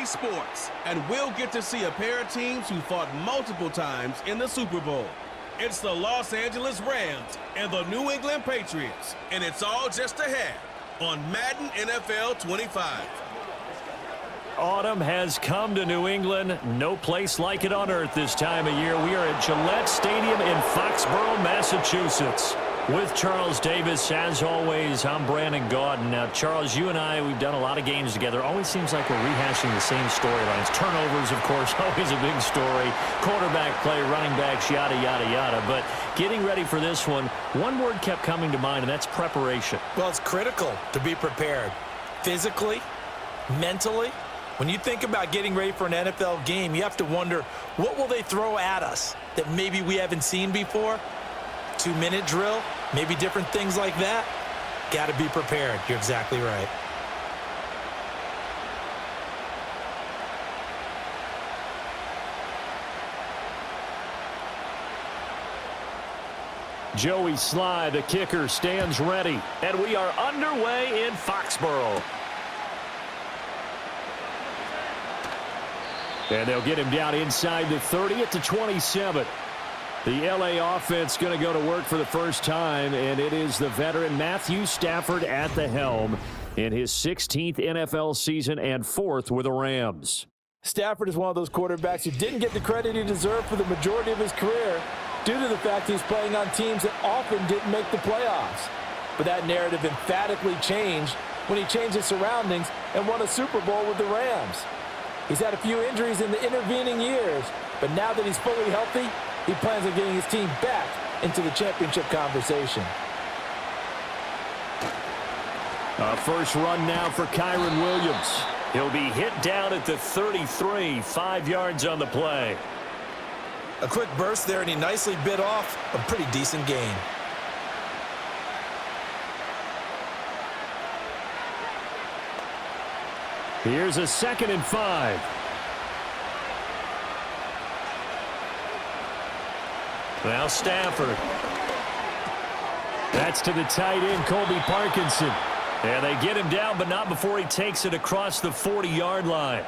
EA Sports, and we'll get to see a pair of teams who fought multiple times in the Super Bowl. It's the Los Angeles Rams and the New England Patriots, and it's all just ahead on Madden NFL 25. Autumn has come to New England. No place like it on earth this time of year. We are at Gillette Stadium in Foxborough, Massachusetts. With Charles Davis, as always, I'm Brandon Gaudin. Now, Charles, you and I, we've done a lot of games together. Always seems like we're rehashing the same storylines. Turnovers, of course, always a big story. Quarterback play, running backs, yada, yada, yada. But getting ready for this one word kept coming to mind, and that's preparation. Well, it's critical to be prepared. Physically, mentally. When you think about getting ready for an NFL game, you have to wonder, what will they throw at us that maybe we haven't seen before? 2-minute drill, maybe different things like that. Got to be prepared. You're exactly right. Joey Sly, the kicker, stands ready. And we are underway in Foxborough. And they'll get him down inside the 30 at the 27. The LA offense going to go to work for the first time, and it is the veteran Matthew Stafford at the helm in his 16th NFL season and 4th with the Rams. Stafford is one of those quarterbacks who didn't get the credit he deserved for the majority of his career due to the fact he's playing on teams that often didn't make the playoffs. But that narrative emphatically changed when he changed his surroundings and won a Super Bowl with the Rams. He's had a few injuries in the intervening years, but now that he's fully healthy, he plans on getting his team back into the championship conversation. First run now for Kyren Williams. He'll be hit down at the 33, 5 yards on the play. A quick burst there, and he nicely bit off a pretty decent gain. Here's a 2nd and 5. Now Stafford. That's to the tight end, Colby Parkinson. And they get him down, but not before he takes it across the 40-yard line.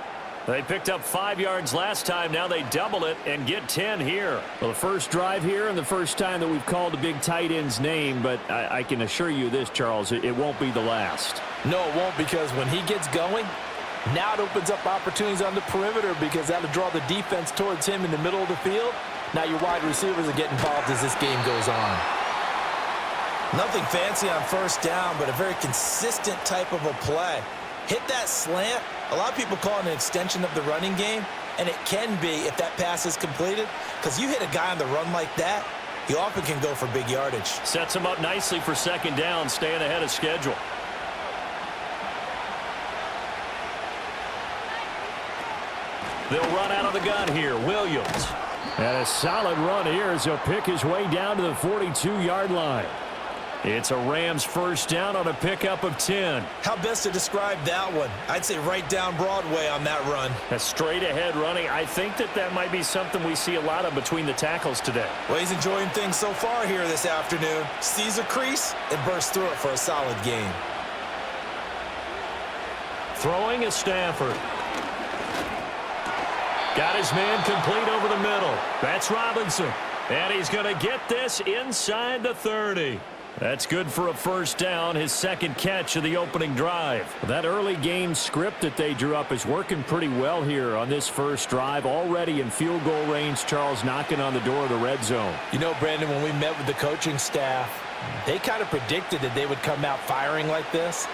They picked up 5 yards last time. Now they double it and get 10 here. Well, the first drive here and the first time that we've called a big tight end's name, but I can assure you this, Charles, it won't be the last. No, it won't, because when he gets going, now it opens up opportunities on the perimeter, because that'll draw the defense towards him in the middle of the field. Now your wide receivers will get involved as this game goes on. Nothing fancy on first down, but a very consistent type of a play. Hit that slant. A lot of people call it an extension of the running game, and it can be if that pass is completed, because you hit a guy on the run like that, you often can go for big yardage. Sets him up nicely for 2nd down, staying ahead of schedule. They'll run out of the gun here. Williams. And a solid run here as he'll pick his way down to the 42-yard line. It's a Rams first down on a pickup of 10. How best to describe that one? I'd say right down Broadway on that run. A straight-ahead running. I think that might be something we see a lot of between the tackles today. Well, he's enjoying things so far here this afternoon. Sees a crease and bursts through it for a solid gain. Throwing is Stafford. Got his man complete over the middle. That's Robinson. And he's going to get this inside the 30. That's good for a first down, his 2nd catch of the opening drive. That early game script that they drew up is working pretty well here on this first drive. Already in field goal range, Charles knocking on the door of the red zone. You know, Brandon, when we met with the coaching staff, they kind of predicted that they would come out firing like this.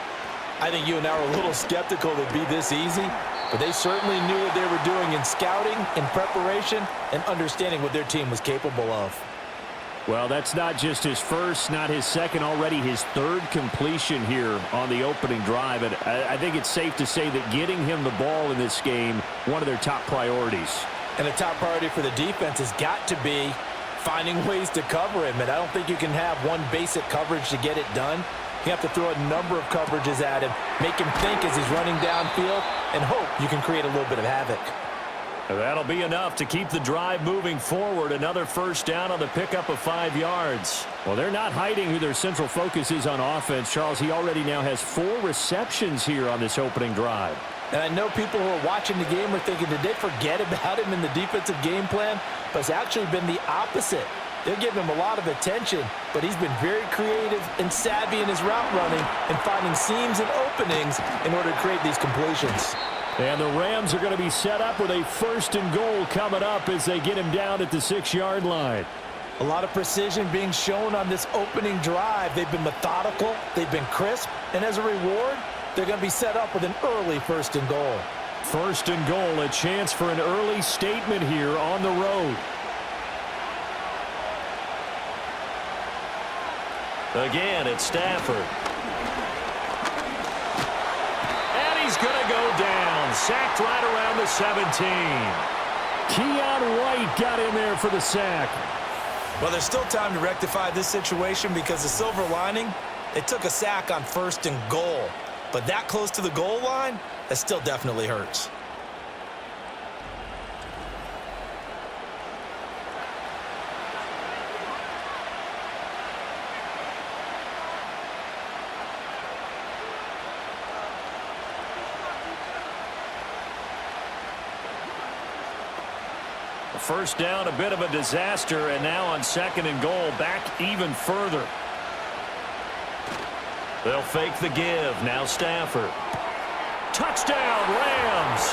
I think you and I were a little skeptical it'd be this easy, but they certainly knew what they were doing in scouting, in preparation, and understanding what their team was capable of. Well, that's not just his first, not his second, already his 3rd completion here on the opening drive. And I think it's safe to say that getting him the ball in this game, one of their top priorities. And a top priority for the defense has got to be finding ways to cover him. And I don't think you can have one basic coverage to get it done. You have to throw a number of coverages at him, make him think as he's running downfield, and hope you can create a little bit of havoc. That'll be enough to keep the drive moving forward. Another first down on the pickup of 5 yards. Well, they're not hiding who their central focus is on offense. Charles, he already now has 4 receptions here on this opening drive. And I know people who are watching the game are thinking, did they forget about him in the defensive game plan? But it's actually been the opposite. They're giving him a lot of attention, but he's been very creative and savvy in his route running and finding seams and openings in order to create these completions. And the Rams are going to be set up with a 1st and goal coming up as they get him down at the 6-yard line. A lot of precision being shown on this opening drive. They've been methodical, they've been crisp, and as a reward, they're going to be set up with an early 1st and goal. 1st and goal, a chance for an early statement here on the road. Again, it's Stafford. And he's going to go down. Sacked right around the 17. Keon White got in there for the sack. Well, there's still time to rectify this situation because the silver lining, they took a sack on 1st and goal. But that close to the goal line, that still definitely hurts. First down, a bit of a disaster, and now on 2nd and goal, back even further. They'll fake the give. Now Stafford. Touchdown, Rams.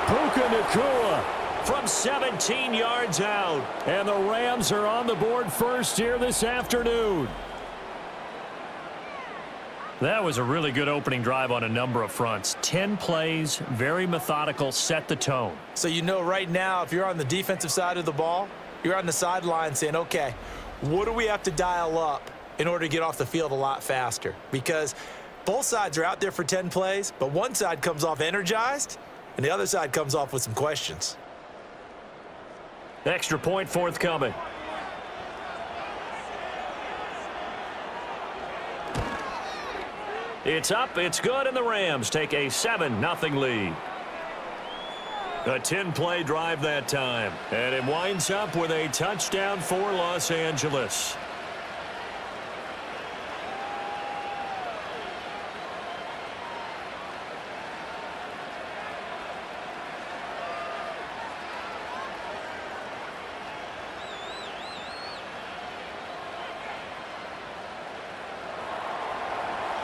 Puka Nacua from 17 yards out. And the Rams are on the board first here this afternoon. That was a really good opening drive on a number of fronts. 10 plays, very methodical, set the tone. So you know right now, if you're on the defensive side of the ball, you're on the sideline saying, okay, what do we have to dial up in order to get off the field a lot faster? Because both sides are out there for 10 plays, but one side comes off energized, and the other side comes off with some questions. Extra point forthcoming. It's up, it's good, and the Rams take a 7-0 lead. A 10-play drive that time, and it winds up with a touchdown for Los Angeles.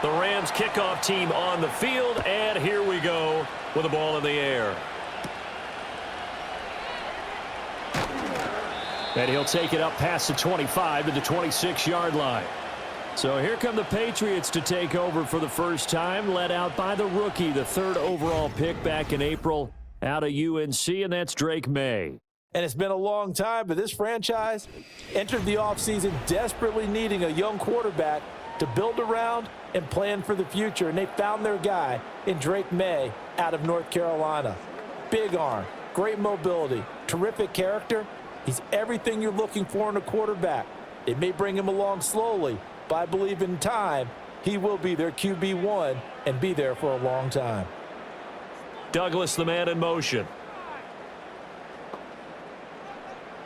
The Rams kickoff team on the field, and here we go with the ball in the air. And he'll take it up past the 25 to the 26-yard line. So here come the Patriots to take over for the first time, led out by the rookie, the 3rd overall pick back in April out of UNC, and that's Drake May. And it's been a long time, but this franchise entered the offseason desperately needing a young quarterback to build around and plan for the future, and they found their guy in Drake May out of North Carolina. Big arm, great mobility, terrific character. He's everything you're looking for in a quarterback. It may bring him along slowly, but I believe in time he will be their QB1 and be there for a long time. Douglas, the man in motion.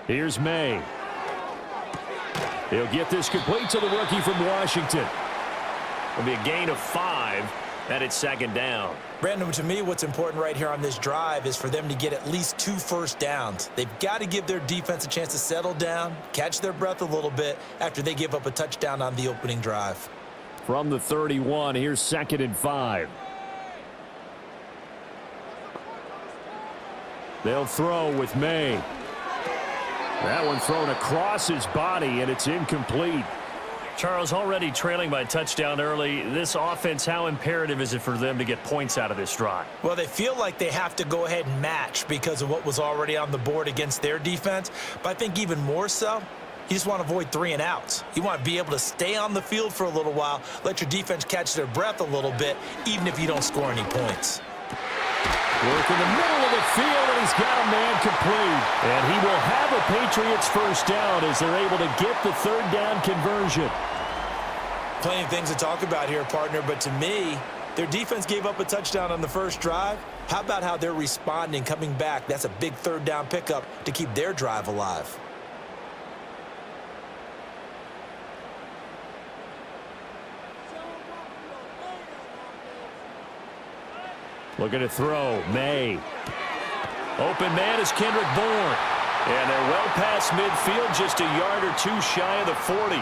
Here's May. He'll get this complete to the rookie from Washington. It'll be a gain of 5, and it's 2nd down. Brandon, to me, what's important right here on this drive is for them to get at least 2 first downs. They've got to give their defense a chance to settle down, catch their breath a little bit after they give up a touchdown on the opening drive. From the 31, here's 2nd and 5. They'll throw with May. That one thrown across his body, and it's incomplete. Charles, already trailing by a touchdown early. This offense, how imperative is it for them to get points out of this drive? Well, they feel like they have to go ahead and match because of what was already on the board against their defense. But I think even more so, you just want to avoid 3 and outs. You want to be able to stay on the field for a little while, let your defense catch their breath a little bit, even if you don't score any points. Work in the middle of the field, and he's got a man complete. And he will have a Patriots first down as they're able to get the 3rd down conversion. Plenty of things to talk about here, partner, but to me, their defense gave up a touchdown on the first drive. How about how they're responding, coming back? That's a big 3rd down pickup to keep their drive alive. Looking to throw. May. Open man is Kendrick Bourne. And they're well past midfield, just a yard or two shy of the 40.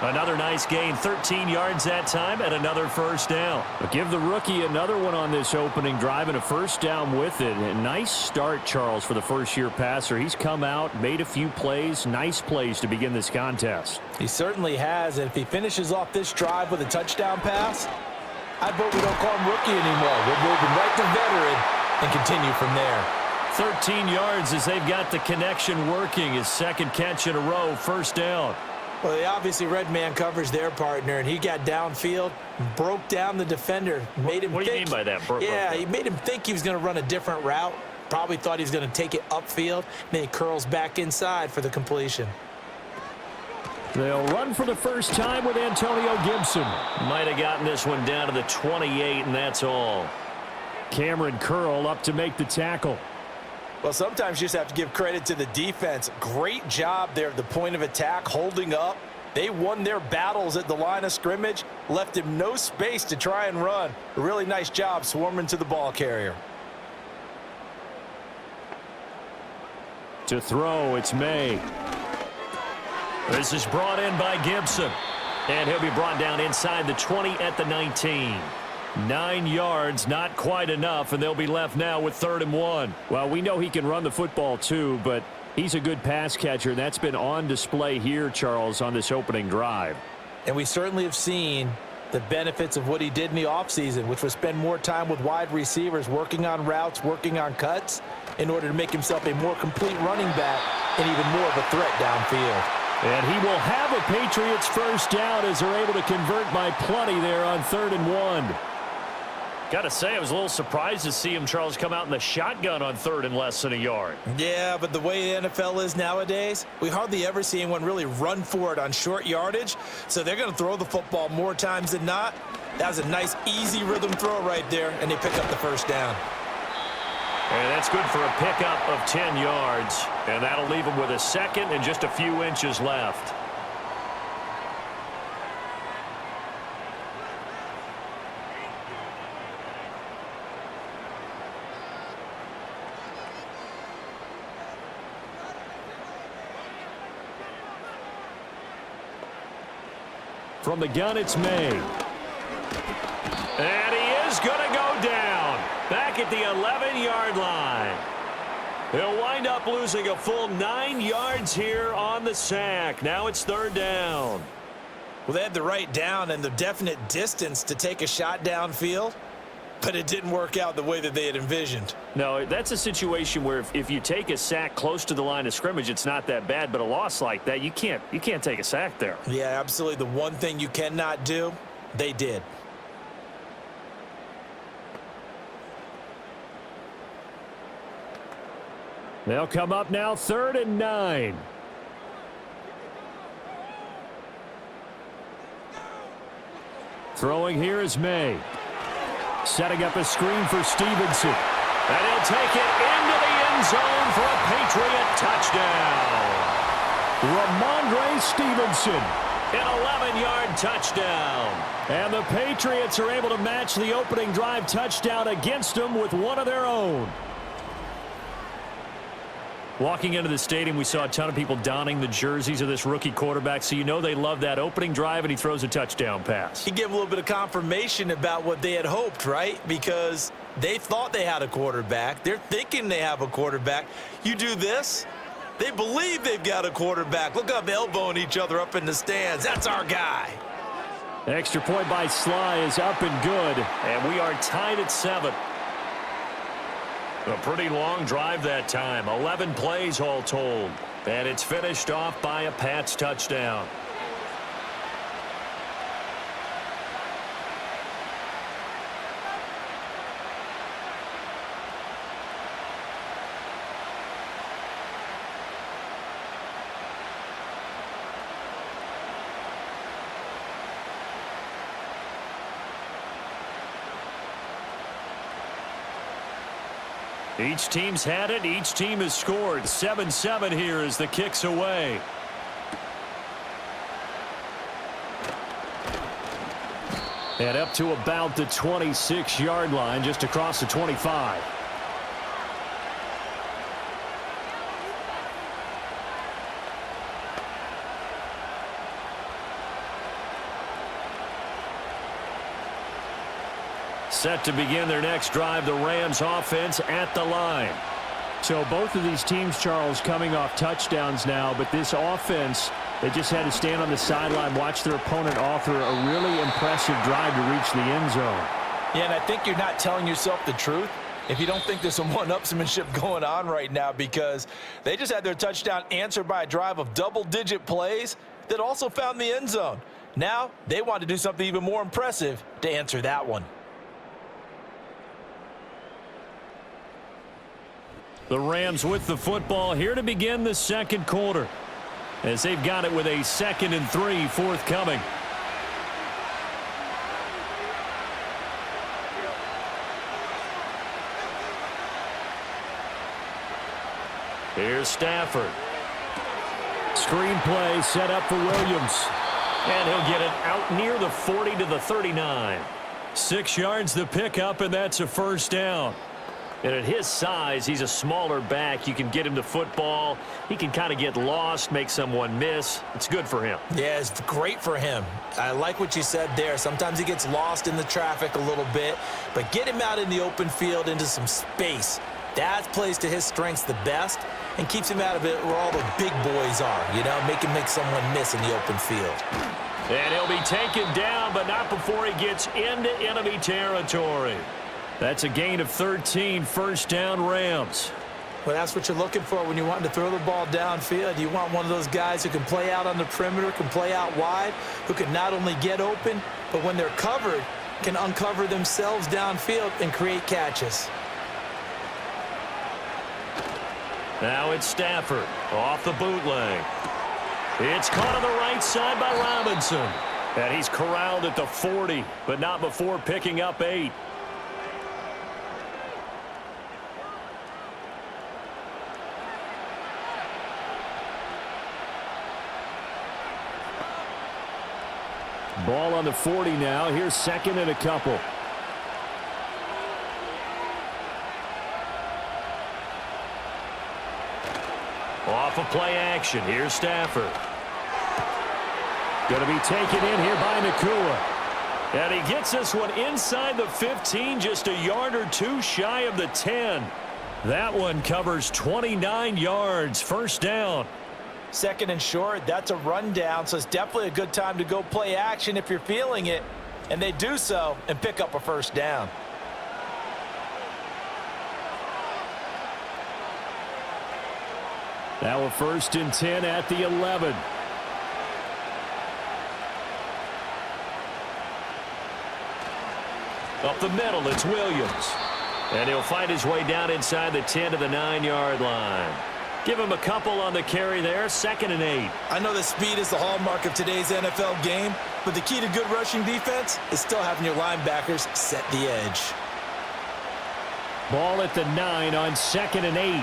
Another nice gain, 13 yards that time, and another first down. But give the rookie another one on this opening drive and a first down with it. A nice start, Charles, for the first-year passer. He's come out, made a few plays, nice plays to begin this contest. He certainly has, and if he finishes off this drive with a touchdown pass, I vote we don't call him rookie anymore. We'll move him right to veteran and continue from there. 13 yards as they've got the connection working. His second catch in a row, first down. Well, they obviously red man coverage their partner, and he got downfield, broke down the defender, made him What do you mean by that? Yeah, he made him think he was going to run a different route. Probably thought he was going to take it upfield. Then he curls back inside for the completion. They'll run for the first time with Antonio Gibson. Might have gotten this one down to the 28, and that's all. Cameron Curl up to make the tackle. Well, sometimes you just have to give credit to the defense. Great job there at the point of attack, holding up. They won their battles at the line of scrimmage, left him no space to try and run. A really nice job swarming to the ball carrier. To throw, it's May. This is brought in by Gibson. And he'll be brought down inside the 20 at the 19. 9 yards, not quite enough, and they'll be left now with 3rd and 1. Well, we know he can run the football too, but he's a good pass catcher, and that's been on display here, Charles, on this opening drive. And we certainly have seen the benefits of what he did in the offseason, which was spend more time with wide receivers, working on routes, working on cuts, in order to make himself a more complete running back and even more of a threat downfield. And he will have a Patriots first down as they're able to convert by plenty there on 3rd and 1. Got to say, I was a little surprised to see him, Charles, come out in the shotgun on 3rd and less than a yard. Yeah, but the way the NFL is nowadays, we hardly ever see anyone really run for it on short yardage. So they're going to throw the football more times than not. That was a nice, easy rhythm throw right there, and they pick up the first down. And that's good for a pickup of 10 yards. And that'll leave him with a second and just a few inches left. From the gun, it's May. And he is going to go down. Back at the 11-yard line. He'll wind up losing a full 9 yards here on the sack. Now it's 3rd down. Well, they had the right down and the definite distance to take a shot downfield, but it didn't work out the way that they had envisioned. No, that's a situation where if you take a sack close to the line of scrimmage, it's not that bad, but a loss like that, you can't take a sack there. Yeah, absolutely. The one thing you cannot do, they did. They'll come up now 3rd and 9. Throwing here is May. Setting up a screen for Stevenson. And he'll take it into the end zone for a Patriot touchdown. Ramondre Stevenson. An 11-yard touchdown. And the Patriots are able to match the opening drive touchdown against them with one of their own. Walking into the stadium, we saw a ton of people donning the jerseys of this rookie quarterback, so you know they love that opening drive, and he throws a touchdown pass. He gave a little bit of confirmation about what they had hoped, right? Because they thought they had a quarterback. They're thinking they have a quarterback. You do this, they believe they've got a quarterback. Look up, elbowing each other up in the stands. That's our guy. Extra point by Sly is up and good, and we are tied at 7. A pretty long drive that time. 11 plays all told. And it's finished off by a Pats touchdown. Each team's had it. Each team has scored. 7-7 here as the kick's away. And up to about the 26-yard line, just across the 25. Set to begin their next drive, the Rams offense at the line. So both of these teams, Charles, coming off touchdowns now, but this offense, they just had to stand on the sideline, watch their opponent author a really impressive drive to reach the end zone. Yeah, and I think you're not telling yourself the truth if you don't think there's some one-upsmanship going on right now, because they just had their touchdown answered by a drive of double-digit plays that also found the end zone. Now they want to do something even more impressive to answer that one. The Rams with the football here to begin the second quarter, as they've got it with a 2nd and 3 forthcoming. Here's Stafford. Screen play set up for Williams. And he'll get it out near the 40 to the 39. 6 yards the pickup, and that's a first down. And at his size, he's a smaller back. You can get him to football. He can kind of get lost, make someone miss. It's good for him. Yeah, it's great for him. I like what you said there. Sometimes he gets lost in the traffic a little bit, but get him out in the open field into some space. That plays to his strengths the best and keeps him out of it where all the big boys are, you know, make someone miss in the open field. And he'll be taken down, but not before he gets into enemy territory. That's a gain of 13, first down Rams. Well, that's what you're looking for when you want to throw the ball downfield. You want one of those guys who can play out on the perimeter, can play out wide, who can not only get open, but when they're covered, can uncover themselves downfield and create catches. Now it's Stafford off the bootleg. It's caught on the right side by Robinson. And he's corralled at the 40, but not before picking up 8. Ball on the 40 now. Here's 2nd and a couple. Off of play action. Here's Stafford. Going to be taken in here by Nakua. And he gets this one inside the 15, just a yard or two shy of the 10. That one covers 29 yards. First down. 2nd and short, that's a rundown, so it's definitely a good time to go play action if you're feeling it. And they do so and pick up a first down. Now a 1st and 10 at the 11. Up the middle, it's Williams. And he'll find his way down inside the 10 to the 9-yard line. Give him a couple on the carry there, 2nd and 8. I know that speed is the hallmark of today's NFL game, but the key to good rushing defense is still having your linebackers set the edge. Ball at the 9 on 2nd and 8.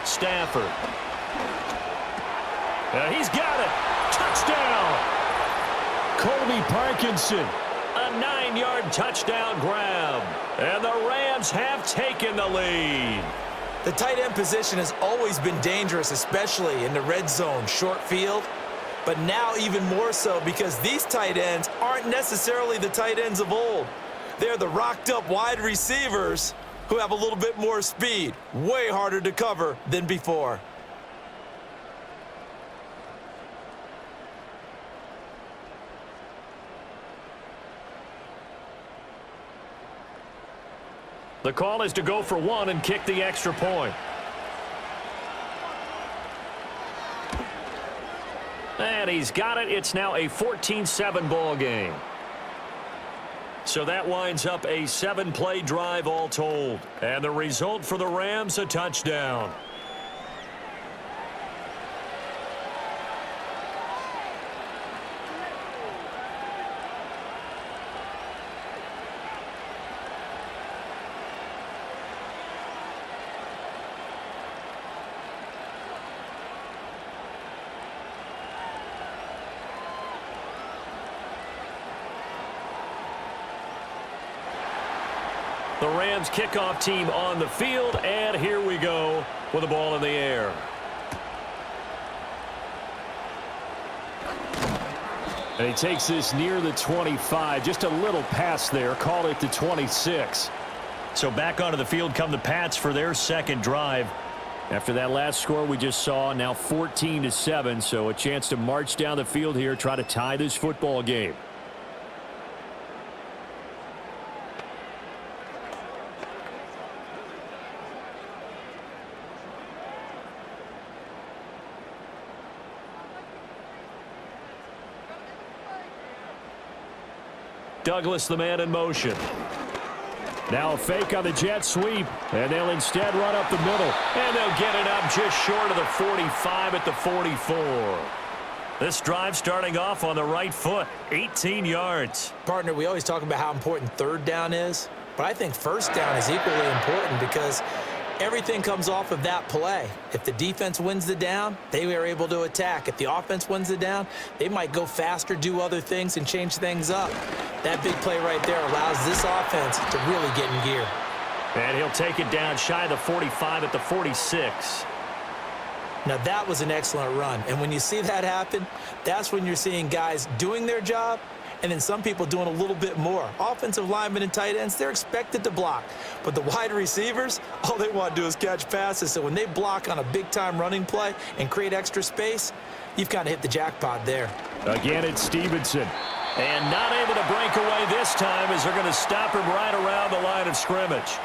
Stafford. He's got it. Touchdown. Colby Parkinson. A 9-yard touchdown grab. And the Rams have taken the lead. The tight end position has always been dangerous, especially in the red zone, short field. But now even more so because these tight ends aren't necessarily the tight ends of old. They're the rocked-up wide receivers who have a little bit more speed. Way harder to cover than before. The call is to go for one and kick the extra point. And he's got it. It's now a 14-7 ball game. So that winds up a 7-play drive all told. And the result for the Rams, a touchdown. The Rams kickoff team on the field, and here we go with the ball in the air. And he takes this near the 25. Just a little pass there. Called it the 26. So back onto the field come the Pats for their second drive. After that last score we just saw, now 14-7. So a chance to march down the field here, try to tie this football game. Douglas, the man in motion. Now a fake on the jet sweep, and they'll instead run up the middle. And they'll get it up just short of the 45 at the 44. This drive starting off on the right foot, 18 yards. Partner, we always talk about how important third down is, but I think first down is equally important because everything comes off of that play. If the defense wins the down, they are able to attack. If the offense wins the down, they might go faster, do other things, and change things up. That big play right there allows this offense to really get in gear. And he'll take it down shy of the 45 at the 46. Now, that was an excellent run. And when you see that happen, that's when you're seeing guys doing their job and then some people doing a little bit more. Offensive linemen and tight ends, they're expected to block. But the wide receivers, all they want to do is catch passes. So when they block on a big-time running play and create extra space, you've kind of hit the jackpot there. Again, it's Stevenson. And not able to break away this time as they're going to stop him right around the line of scrimmage.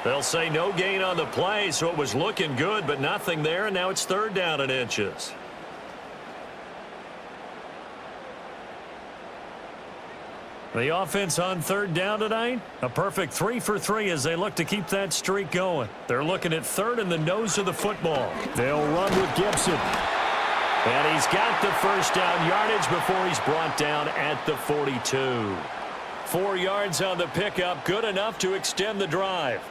They'll say no gain on the play, so it was looking good, but nothing there, and now it's third down and inches. The offense on third down tonight, a perfect 3 for 3 as they look to keep that streak going. They're looking at third in the nose of the football. They'll run with Gibson. And he's got the first down yardage before he's brought down at the 42. 4 yards on the pickup, good enough to extend the drive.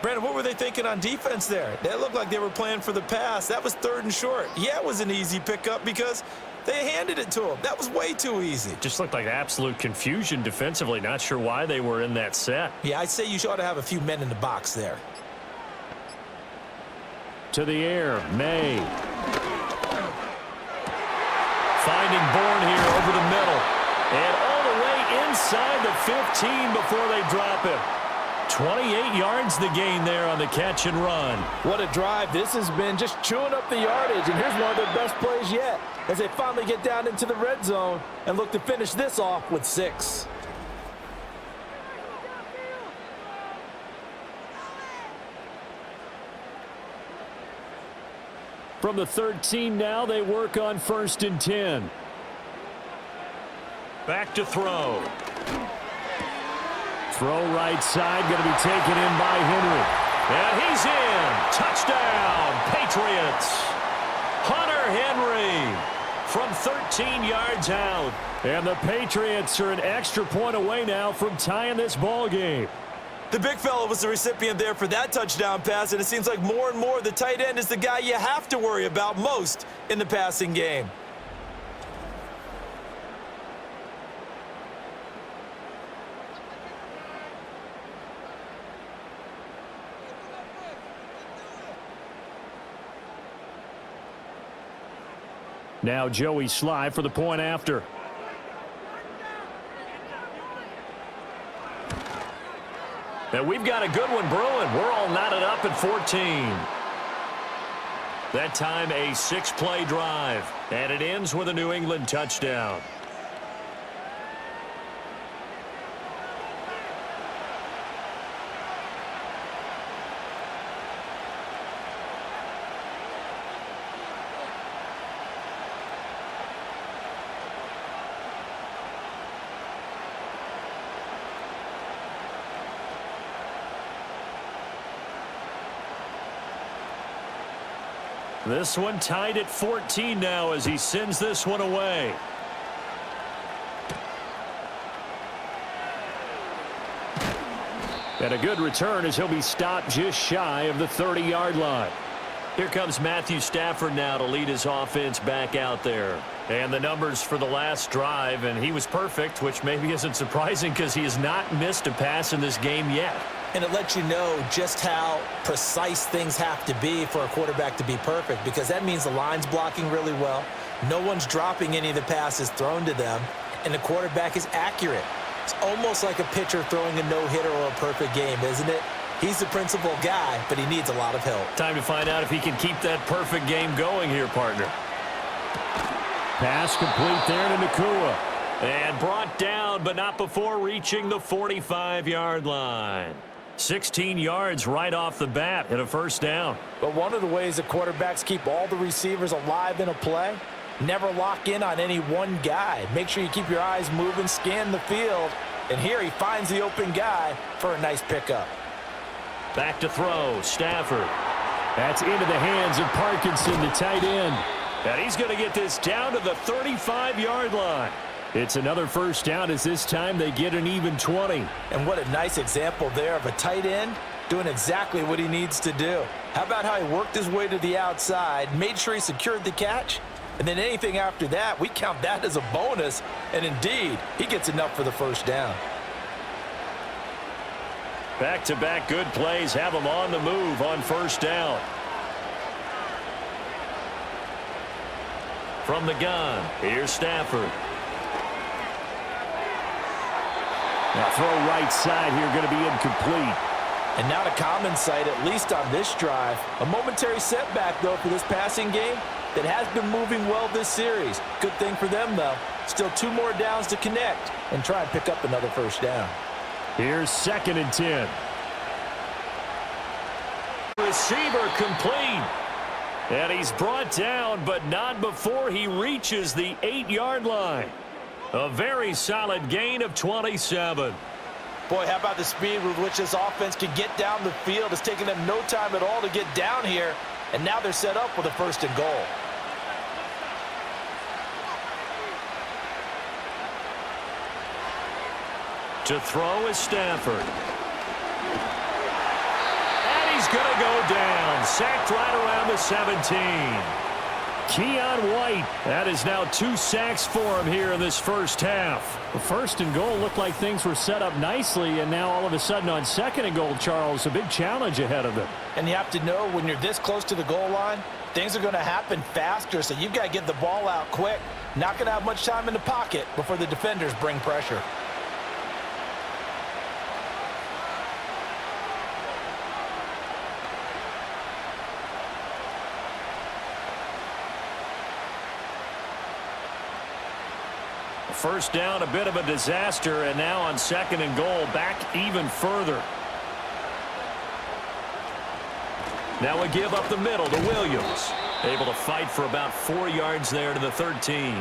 Brandon, what were they thinking on defense there? That looked like they were playing for the pass. That was third and short. Yeah, it was an easy pickup because they handed it to him. That was way too easy. Just looked like absolute confusion defensively. Not sure why they were in that set. Yeah, I'd say you ought to have a few men in the box there. To the air, May. Finding Bourne here over the middle. And all the way inside the 15 before they drop him. 28 yards the gain there on the catch and run. What a drive. This has been just chewing up the yardage, and here's one of their best plays yet as they finally get down into the red zone and look to finish this off with 6. From the 13 now, they work on 1st and 10. Back to throw. Throw right side, going to be taken in by Henry. And he's in. Touchdown, Patriots. Hunter Henry from 13 yards out. And the Patriots are an extra point away now from tying this ball game. The big fella was the recipient there for that touchdown pass, and it seems like more and more the tight end is the guy you have to worry about most in the passing game. Now Joey Sly for the point after. And we've got a good one brewing. We're all knotted up at 14. That time a 6-play drive. And it ends with a New England touchdown. This one tied at 14 now as he sends this one away. And a good return as he'll be stopped just shy of the 30-yard line. Here comes Matthew Stafford now to lead his offense back out there. And the numbers for the last drive, and he was perfect, which maybe isn't surprising because he has not missed a pass in this game yet. And it lets you know just how precise things have to be for a quarterback to be perfect, because that means the line's blocking really well, no one's dropping any of the passes thrown to them, and the quarterback is accurate. It's almost like a pitcher throwing a no-hitter or a perfect game, isn't it? He's the principal guy, but he needs a lot of help. Time to find out if he can keep that perfect game going here, partner. Pass complete there to Nakua. And brought down, but not before reaching the 45-yard line. 16 yards right off the bat and a first down. But one of the ways the quarterbacks keep all the receivers alive in a play, never lock in on any one guy. Make sure you keep your eyes moving, scan the field, and here he finds the open guy for a nice pickup. Back to throw, Stafford. That's into the hands of Parkinson, the tight end. And he's going to get this down to the 35-yard line. It's another first down as this time they get an even 20. And what a nice example there of a tight end doing exactly what he needs to do. How about how he worked his way to the outside, made sure he secured the catch, and then anything after that, we count that as a bonus. And indeed, he gets enough for the first down. Back-to-back good plays have him on the move on first down. From the gun, here's Stafford. Now throw right side here, going to be incomplete. And now to common sight, at least on this drive. A momentary setback, though, for this passing game that has been moving well this series. Good thing for them, though. Still 2 more downs to connect and try and pick up another first down. Here's 2nd and 10. Receiver complete. And he's brought down, but not before he reaches the 8-yard line. A very solid gain of 27. Boy, how about the speed with which this offense can get down the field? It's taken them no time at all to get down here, and now they're set up with a 1st and goal. To throw is Stafford. And he's going to go down. Sacked right around the 17. Keon White. That is now 2 sacks for him here in this first half. The 1st and goal looked like things were set up nicely, and now all of a sudden on 2nd and goal, Charles, a big challenge ahead of them. And you have to know when you're this close to the goal line, things are going to happen faster, so you've got to get the ball out quick. Not going to have much time in the pocket before the defenders bring pressure. First down, a bit of a disaster, and now on 2nd and goal, back even further. Now we give up the middle to Williams. Able to fight for about 4 yards there to the 13.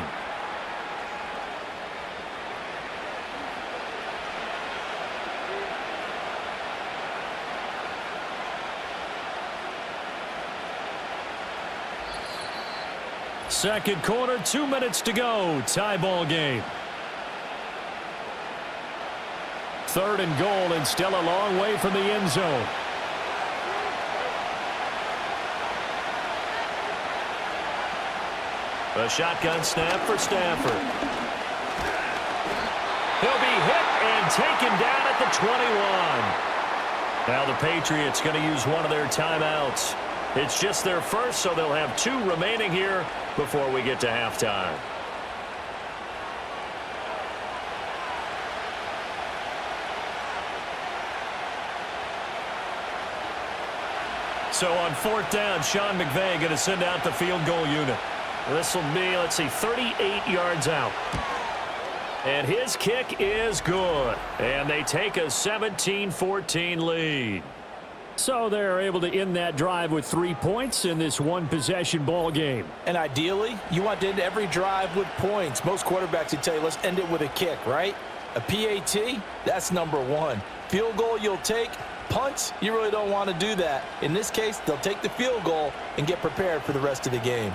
Second quarter, 2 minutes to go. Tie ball game. 3rd and goal, and still a long way from the end zone. A shotgun snap for Stafford. He'll be hit and taken down at the 21. Now the Patriots going to use one of their timeouts. It's just their first, so they'll have 2 remaining here before we get to halftime. So on 4th down, Sean McVay going to send out the field goal unit. This will be, let's see, 38 yards out. And his kick is good. And they take a 17-14 lead. So they're able to end that drive with 3 points in this one-possession ball game. And ideally, you want to end every drive with points. Most quarterbacks would tell you, let's end it with a kick, right? A PAT, that's number 1. Field goal you'll take. Punts, you really don't want to do that. In this case, they'll take the field goal and get prepared for the rest of the game.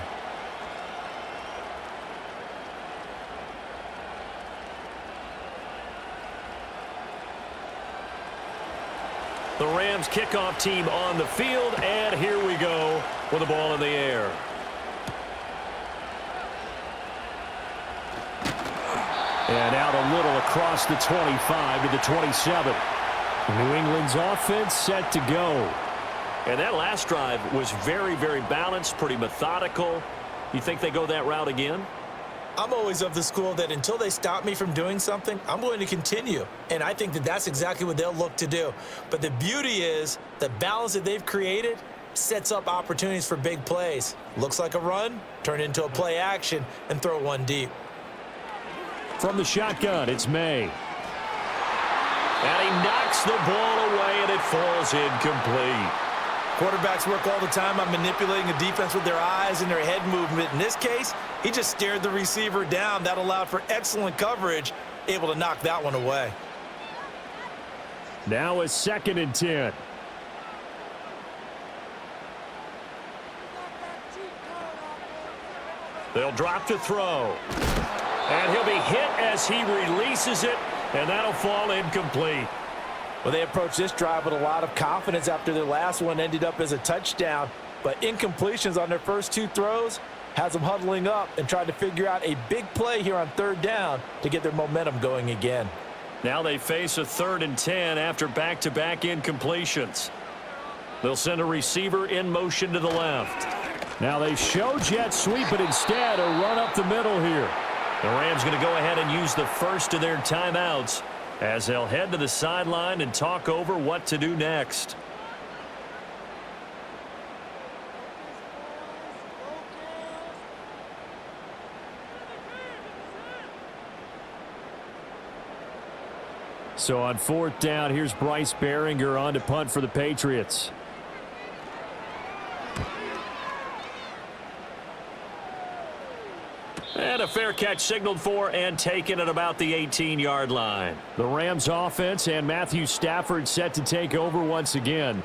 The Rams kickoff team on the field, and here we go with the ball in the air. And out a little across the 25 to the 27. New England's offense set to go. And that last drive was very, very balanced, pretty methodical. You think they go that route again? I'm always of the school that until they stop me from doing something, I'm going to continue. And I think that that's exactly what they'll look to do. But the beauty is the balance that they've created sets up opportunities for big plays. Looks like a run, turn into a play action, and throw one deep. From the shotgun, it's May. And he knocks the ball away, and it falls incomplete. Quarterbacks work all the time on manipulating a defense with their eyes and their head movement. In this case, he just stared the receiver down. That allowed for excellent coverage, able to knock that one away. Now a 2nd and 10. They'll drop to throw. And he'll be hit as he releases it, and that'll fall incomplete. Well, they approached this drive with a lot of confidence after their last one ended up as a touchdown. But incompletions on their first 2 throws has them huddling up and trying to figure out a big play here on 3rd down to get their momentum going again. Now they face a 3rd and 10 after back-to-back incompletions. They'll send a receiver in motion to the left. Now they show jet sweep, but instead a run up the middle here. The Rams going to go ahead and use the first of their timeouts as they'll head to the sideline and talk over what to do next. So on 4th down, here's Bryce Behringer on to punt for the Patriots. And a fair catch signaled for and taken at about the 18-yard line. The Rams offense and Matthew Stafford set to take over once again.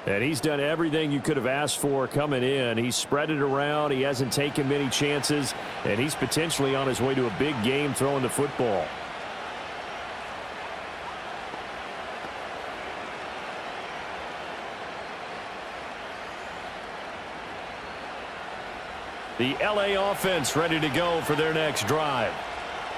And he's done everything you could have asked for coming in. He's spread it around. He hasn't taken many chances. And he's potentially on his way to a big game throwing the football. The LA offense ready to go for their next drive.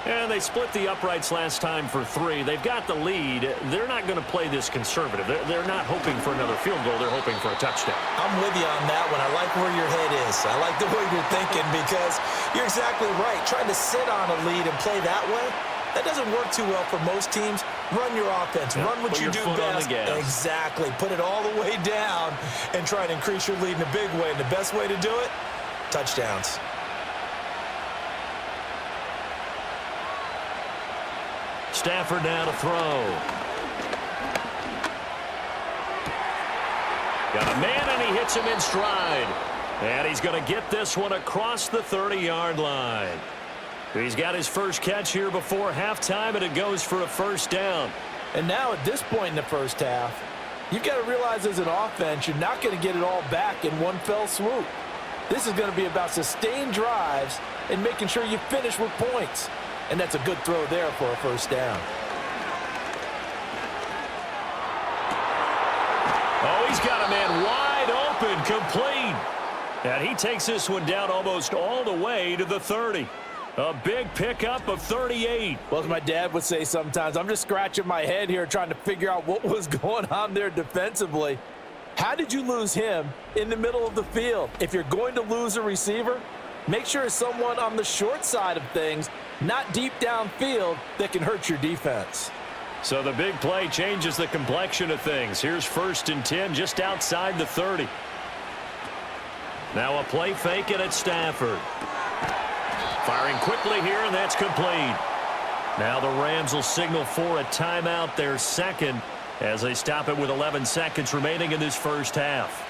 And they split the uprights last time for 3. They've got the lead. They're not going to play this conservative. They're not hoping for another field goal. They're hoping for a touchdown. I'm with you on that one. I like where your head is. I like the way you're thinking because you're exactly right. Trying to sit on a lead and play that way, that doesn't work too well for most teams. Run your offense. Run what you do best. Exactly. Put it all the way down and try to increase your lead in a big way. And the best way to do it, touchdowns. Stafford now to throw. Got a man, and he hits him in stride. And he's going to get this one across the 30-yard line. He's got his first catch here before halftime, and it goes for a 1st down. And now at this point in the first half, you've got to realize as an offense, you're not going to get it all back in one fell swoop. This is going to be about sustained drives and making sure you finish with points. And that's a good throw there for a 1st down. Oh, he's got a man wide open, complete. And he takes this one down almost all the way to the 30. A big pickup of 38. Well, as my dad would say sometimes, I'm just scratching my head here trying to figure out what was going on there defensively. How did you lose him in the middle of the field? If you're going to lose a receiver, make sure it's someone on the short side of things, not deep downfield, that can hurt your defense. So the big play changes the complexion of things. Here's 1st and 10 just outside the 30. Now a play fake, and it's Stafford. Firing quickly here, and that's complete. Now the Rams will signal for a timeout, their 2nd, as they stop it with 11 seconds remaining in this first half.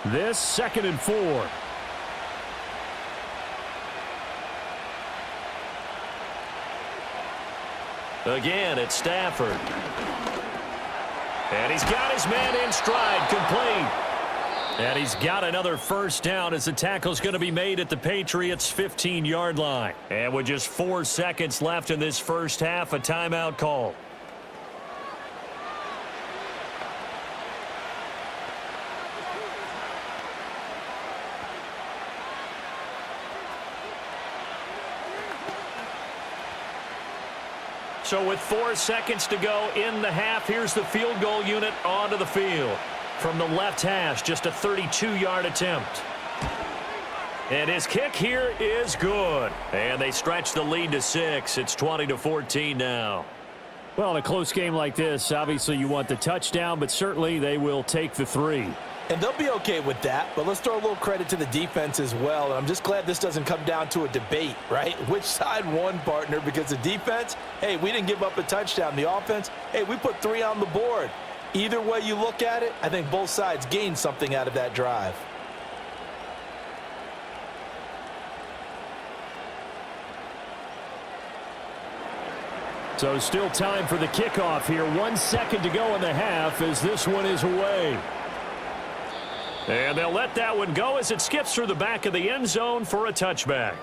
This 2nd and 4. Again, it's Stafford. And he's got his man in stride, complete. And he's got another 1st down as the tackle's going to be made at the Patriots' 15-yard line. And with just 4 seconds left in this first half, a timeout call. So with 4 seconds to go in the half, here's the field goal unit onto the field. From the left hash, just a 32-yard attempt. And his kick here is good. And they stretch the lead to 6. It's 20-14 now. Well, in a close game like this, obviously you want the touchdown, but certainly they will take the 3. And they'll be okay with that, but let's throw a little credit to the defense as well. And I'm just glad this doesn't come down to a debate, right? Which side won, partner? Because the defense, hey, we didn't give up a touchdown. The offense, hey, we put 3 on the board. Either way you look at it, I think both sides gained something out of that drive. So still time for the kickoff here. 1 second to go in the half as this one is away. And they'll let that one go as it skips through the back of the end zone for a touchback.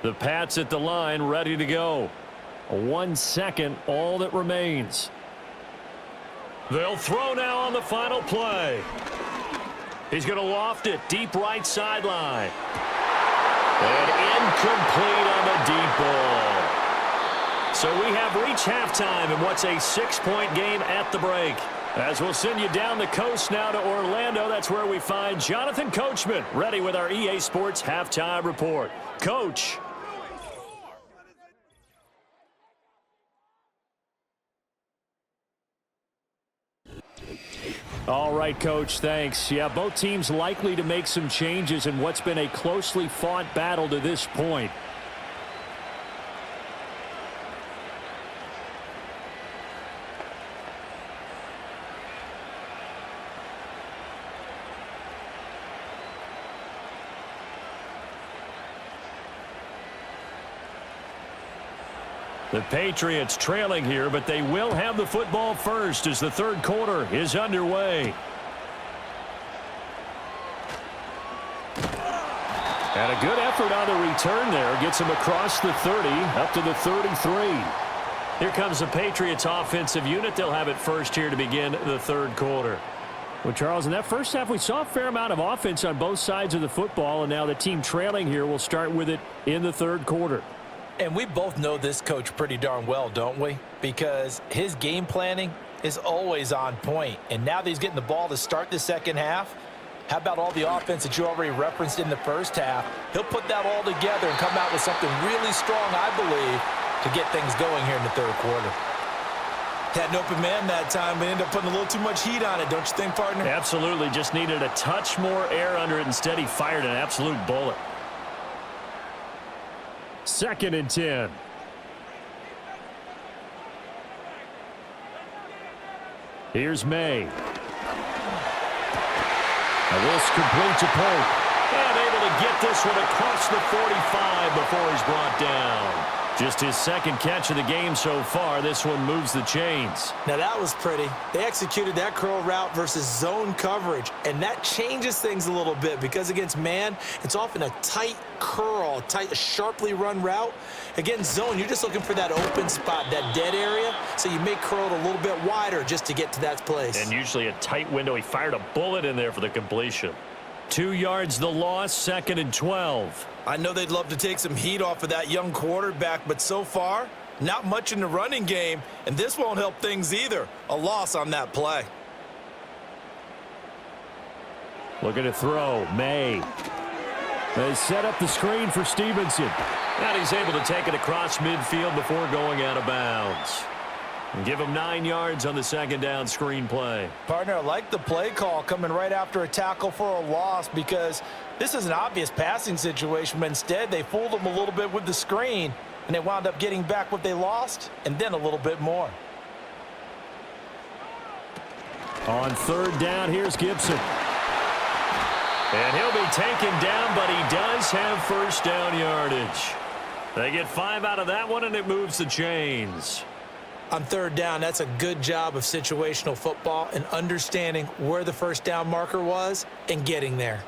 The Pats at the line ready to go. 1 second, all that remains. They'll throw now on the final play. He's going to loft it deep right sideline. And incomplete on the deep ball. So we have reached halftime in what's a 6-point game at the break. As we'll send you down the coast now to Orlando, that's where we find Jonathan Coachman ready with our EA Sports Halftime Report. Coach. All right, Coach, thanks. Yeah, both teams likely to make some changes in what's been a closely fought battle to this point. The Patriots trailing here, but they will have the football first as the third quarter is underway. And a good effort on the return there. Gets him across the 30, up to the 33. Here comes the Patriots offensive unit. They'll have it first here to begin the third quarter. Well, Charles, in that first half, we saw a fair amount of offense on both sides of the football, and now the team trailing here will start with it in the third quarter. And we both know this coach pretty darn well, don't we? Because his game planning is always on point. And now that he's getting the ball to start the second half, how about all the offense that you already referenced in the first half? He'll put that all together and come out with something really strong, I believe, to get things going here in the third quarter. Had an open man that time, but ended up putting a little too much heat on it, don't you think, partner? Absolutely. Just needed a touch more air under it. Instead, he fired an absolute bullet. 2nd and 10. Here's May. This complete to Pope. And able to get this one across the 45 before he's brought down. Just his second catch of the game so far. This one moves the chains. Now that was pretty. They executed that curl route versus zone coverage, and that changes things a little bit because against man, it's often a tight curl, tight, sharply run route. Against zone, you're just looking for that open spot, that dead area, so you may curl it a little bit wider just to get to that place. And usually a tight window. He fired a bullet in there for the completion. 2 yards the loss, 2nd and 12. I know they'd love to take some heat off of that young quarterback, but so far, not much in the running game, and this won't help things either. A loss on that play. Looking to throw, May. They set up the screen for Stevenson. And he's able to take it across midfield before going out of bounds. And give him 9 yards on the second down screen play. Partner, I like the play call coming right after a tackle for a loss because this is an obvious passing situation, but instead they fooled him a little bit with the screen, and they wound up getting back what they lost and then a little bit more. On 3rd down, here's Gibson. And he'll be taken down, but he does have first down yardage. They get 5 out of that one, and it moves the chains. On 3rd down, that's a good job of situational football and understanding where the first down marker was and getting there.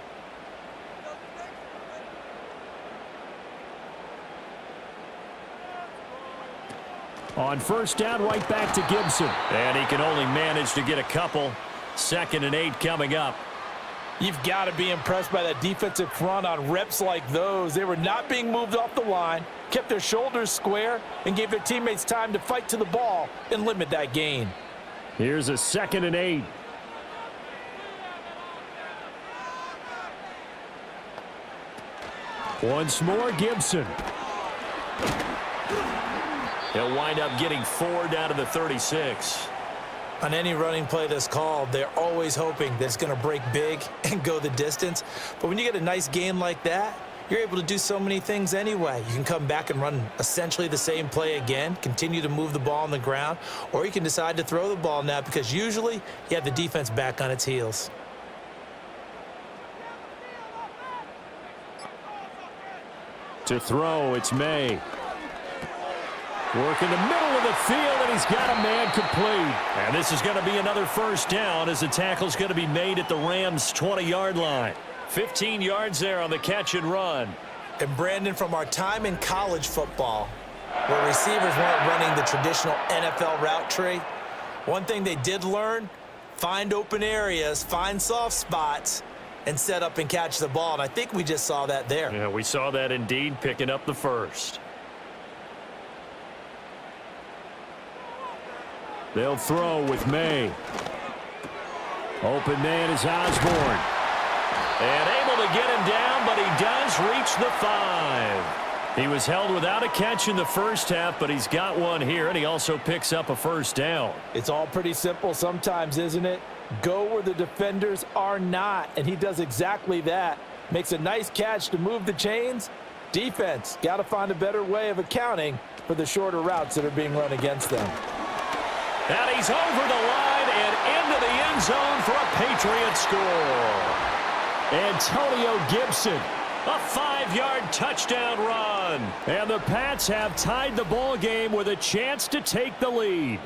On first down, right back to Gibson. And he can only manage to get a couple. 2nd and 8 coming up. You've got to be impressed by that defensive front on reps like those. They were not being moved off the line, kept their shoulders square, and gave their teammates time to fight to the ball and limit that gain. Here's a 2nd and 8. Once more, Gibson. He'll wind up getting 4 down to the 36. On any running play that's called, they're always hoping that it's going to break big and go the distance. But when you get a nice gain like that, you're able to do so many things anyway. You can come back and run essentially the same play again, continue to move the ball on the ground, or you can decide to throw the ball now because usually you have the defense back on its heels. To throw, it's May. Work in the middle of the field, and he's got a man complete. And this is going to be another first down as the tackle's going to be made at the Rams' 20-yard line. 15 yards there on the catch and run. And Brandon, from our time in college football, where receivers weren't running the traditional NFL route tree, one thing they did learn, find open areas, find soft spots, and set up and catch the ball. And I think we just saw that there. Yeah, we saw that indeed, picking up the first. They'll throw with May. Open man is Osborne. And able to get him down, but he does reach the 5. He was held without a catch in the first half, but he's got one here, and he also picks up a first down. It's all pretty simple sometimes, isn't it? Go where the defenders are not, and he does exactly that. Makes a nice catch to move the chains. Defense, got to find a better way of accounting for the shorter routes that are being run against them. And he's over the line and into the end zone for a Patriots score. Antonio Gibson. A 5-yard touchdown run. And the Pats have tied the ball game with a chance to take the lead.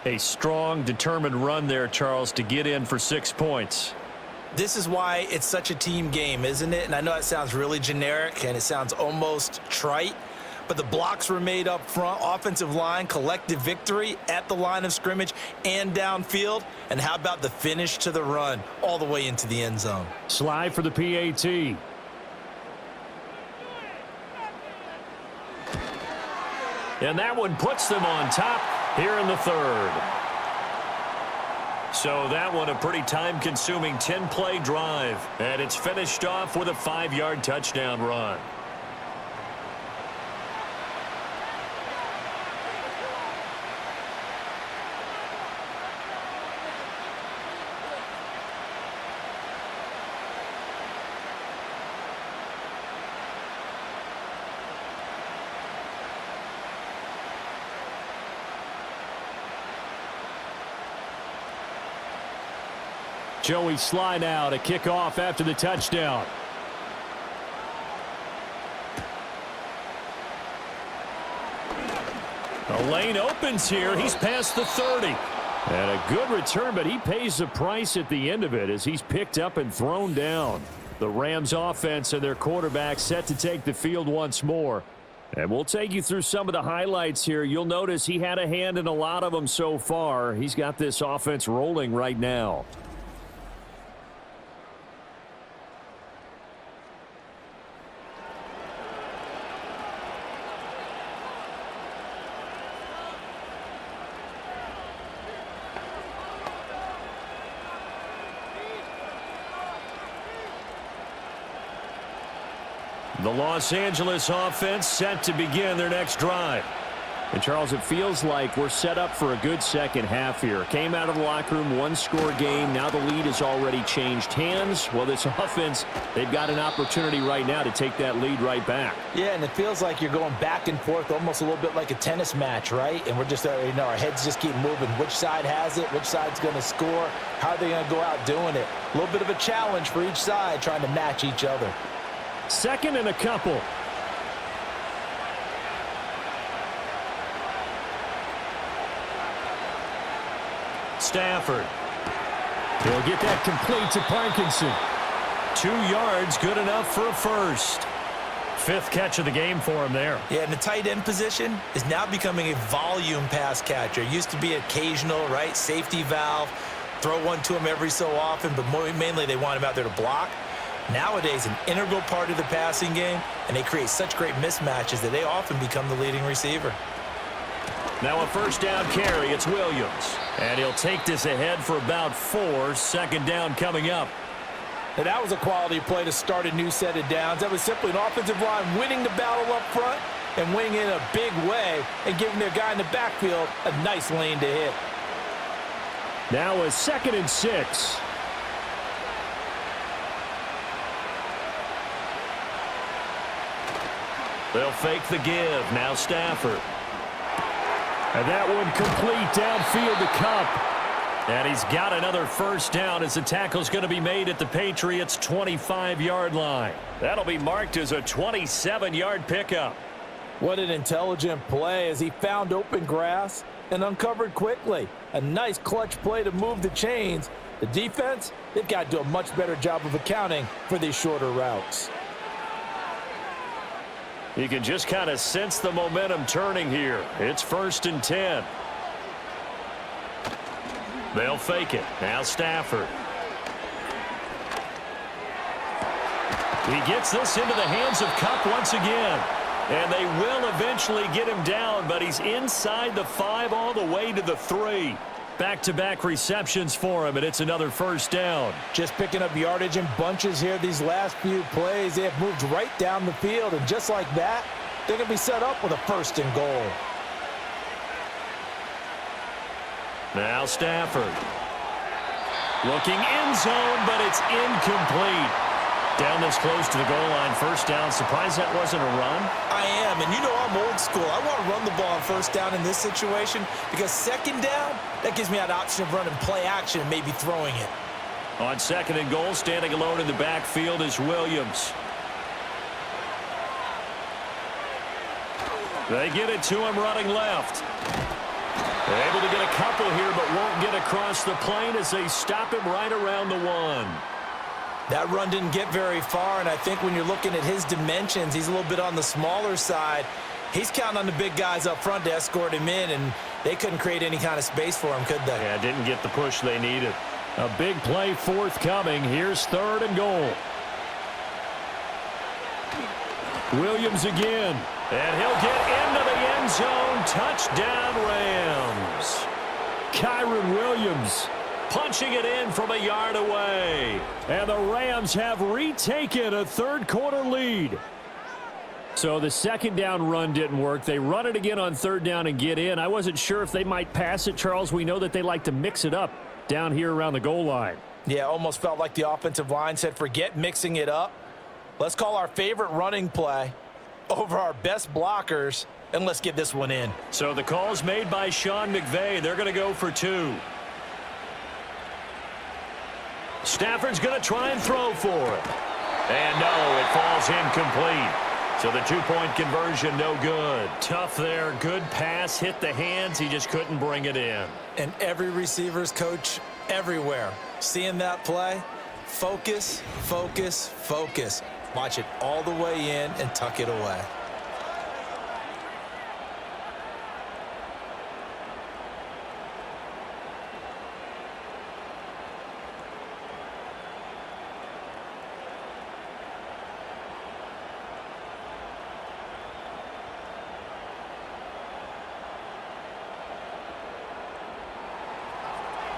A strong, determined run there, Charles, to get in for 6 points. This is why it's such a team game, isn't it? And I know it sounds really generic and it sounds almost trite, but the blocks were made up front, offensive line, collective victory at the line of scrimmage and downfield. And how about the finish to the run all the way into the end zone? Slide for the PAT. And that one puts them on top here in the 3rd. So that one a pretty time-consuming 10-play drive. And it's finished off with a 5-yard touchdown run. Joey slide out, a kickoff after the touchdown. The lane opens here. He's past the 30. And a good return, but he pays the price at the end of it as he's picked up and thrown down. The Rams offense and their quarterback set to take the field once more. And we'll take you through some of the highlights here. You'll notice he had a hand in a lot of them so far. He's got this offense rolling right now. The Los Angeles offense set to begin their next drive. And, Charles, it feels like we're set up for a good second half here. Came out of the locker room, one-score game. Now the lead has already changed hands. Well, this offense, they've got an opportunity right now to take that lead right back. Yeah, and it feels like you're going back and forth almost a little bit like a tennis match, right? And we're just, our heads just keep moving. Which side has it? Which side's going to score? How are they going to go out doing it? A little bit of a challenge for each side trying to match each other. 2nd and a couple. Stafford. He'll get that complete to Parkinson. 2 yards, good enough for a first. Fifth catch of the game for him there. Yeah, and the tight end position is now becoming a volume pass catcher. It used to be occasional, right? Safety valve, throw one to him every so often, but mainly they want him out there to block. Nowadays, an integral part of the passing game, and they create such great mismatches that they often become the leading receiver. Now a first down carry, it's Williams. And he'll take this ahead for about 4. Second down coming up. Now, that was a quality play to start a new set of downs. That was simply an offensive line winning the battle up front and winning in a big way and giving their guy in the backfield a nice lane to hit. Now a 2nd and 6. They'll fake the give. Now Stafford. And that one complete downfield to Cup. And he's got another first down as the tackle's going to be made at the Patriots' 25-yard line. That'll be marked as a 27-yard pickup. What an intelligent play as he found open grass and uncovered quickly. A nice clutch play to move the chains. The defense, they've got to do a much better job of accounting for these shorter routes. You can just kind of sense the momentum turning here. It's 1st and 10. They'll fake it. Now Stafford. He gets this into the hands of Cup once again. And they will eventually get him down, but he's inside the 5 all the way to the 3. Back-to-back receptions for him, and it's another first down. Just picking up yardage in bunches here these last few plays. They have moved right down the field, and just like that, they're going to be set up with a 1st and goal. Now Stafford. Looking end zone, but it's incomplete. Down this close to the goal line, first down. Surprised that wasn't a run? I am, and you know I'm old school. I want to run the ball on first down in this situation because second down, that gives me an option of running play action and maybe throwing it. On 2nd and goal, standing alone in the backfield is Williams. They get it to him running left. They're able to get a couple here, but won't get across the plane as they stop him right around the 1. That run didn't get very far, and I think when you're looking at his dimensions, he's a little bit on the smaller side. He's counting on the big guys up front to escort him in, and they couldn't create any kind of space for him, could they? Yeah, didn't get the push they needed. A big play forthcoming. Here's 3rd and goal. Williams again. And he'll get into the end zone. Touchdown, Rams. Kyron Williams punching it in from a yard away. And the Rams have retaken a 3rd-quarter lead. So the 2nd down run didn't work. They run it again on 3rd down and get in. I wasn't sure if they might pass it, Charles. We know that they like to mix it up down here around the goal line. Yeah, almost felt like the offensive line said, forget mixing it up. Let's call our favorite running play over our best blockers, and let's get this one in. So the call's made by Sean McVay. They're going to go for 2. Stafford's going to try and throw for it. And no, it falls incomplete. So the 2-point conversion, no good. Tough there. Good pass. Hit the hands. He just couldn't bring it in. And every receiver's coach everywhere, seeing that play, focus, focus, focus. Watch it all the way in and tuck it away.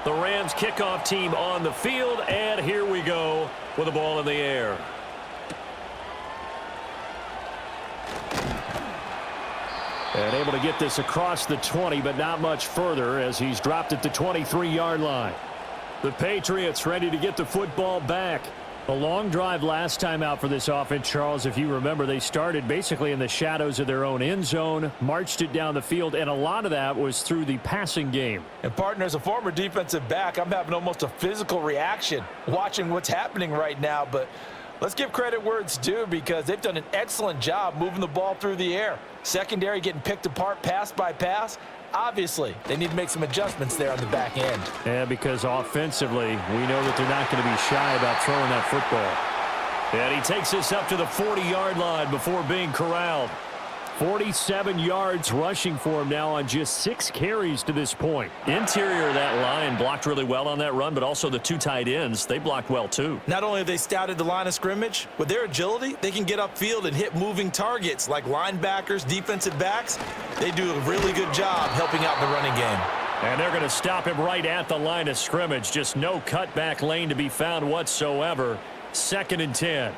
The Rams kickoff team on the field, and here we go with the ball in the air. And able to get this across the 20, but not much further as he's dropped it to 23-yard line. The Patriots ready to get the football back. A long drive last time out for this offense, Charles. If you remember, they started basically in the shadows of their own end zone, marched it down the field, and a lot of that was through the passing game. And, partner, as a former defensive back, I'm having almost a physical reaction watching what's happening right now. But let's give credit where it's due because they've done an excellent job moving the ball through the air. Secondary getting picked apart pass by pass. Obviously, they need to make some adjustments there on the back end. Yeah, because offensively, we know that they're not going to be shy about throwing that football. And he takes this up to the 40-yard line before being corralled. 47 yards rushing for him now on just 6 carries to this point. Interior of that line blocked really well on that run, but also the 2 tight ends, they blocked well too. Not only have they scouted the line of scrimmage, with their agility, they can get upfield and hit moving targets like linebackers, defensive backs. They do a really good job helping out the running game. And they're going to stop him right at the line of scrimmage. Just no cutback lane to be found whatsoever. 2nd and 10.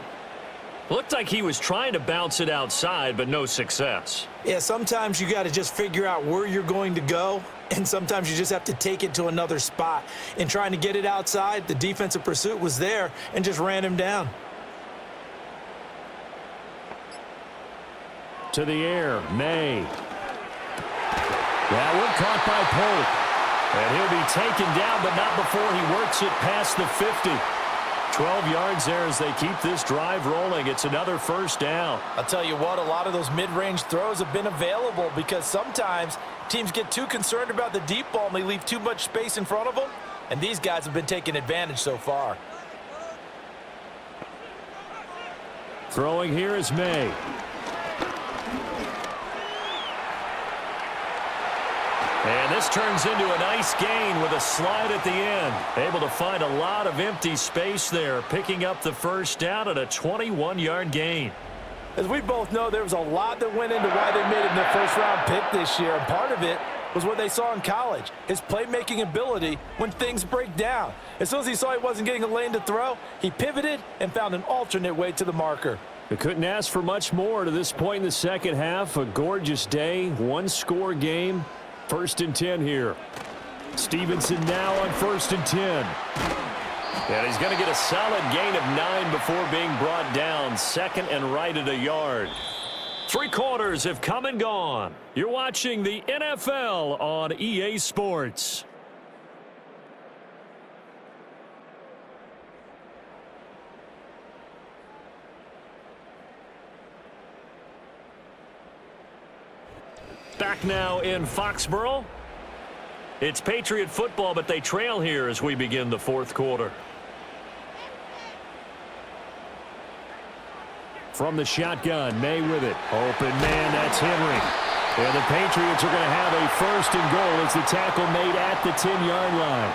Looked like he was trying to bounce it outside, but no success. Yeah, sometimes you got to just figure out where you're going to go, and sometimes you just have to take it to another spot. In trying to get it outside, the defensive pursuit was there and just ran him down. To the air, May. That one caught by Polk. And he'll be taken down, but not before he works it past the 50. 12 yards there as they keep this drive rolling. It's another 1st down. I'll tell you what, a lot of those mid-range throws have been available because sometimes teams get too concerned about the deep ball and they leave too much space in front of them, and these guys have been taking advantage so far. Throwing here is May. And this turns into a nice gain with a slide at the end. Able to find a lot of empty space there, picking up the 1st down at a 21-yard gain. As we both know, there was a lot that went into why they made him their 1st-round pick this year, and part of it was what they saw in college, his playmaking ability when things break down. As soon as he saw he wasn't getting a lane to throw, he pivoted and found an alternate way to the marker. They couldn't ask for much more to this point in the 2nd half. A gorgeous day, 1-score game. 1st and 10 here. Stevenson now on 1st and 10. And he's going to get a solid gain of 9 before being brought down. 2nd and right at a yard. 3 quarters have come and gone. You're watching the NFL on EA Sports. Back now in Foxborough. It's Patriot football, but they trail here as we begin the 4th quarter. From the shotgun, May with it. Open man, that's Henry. And the Patriots are going to have a 1st and goal as the tackle made at the 10-yard line.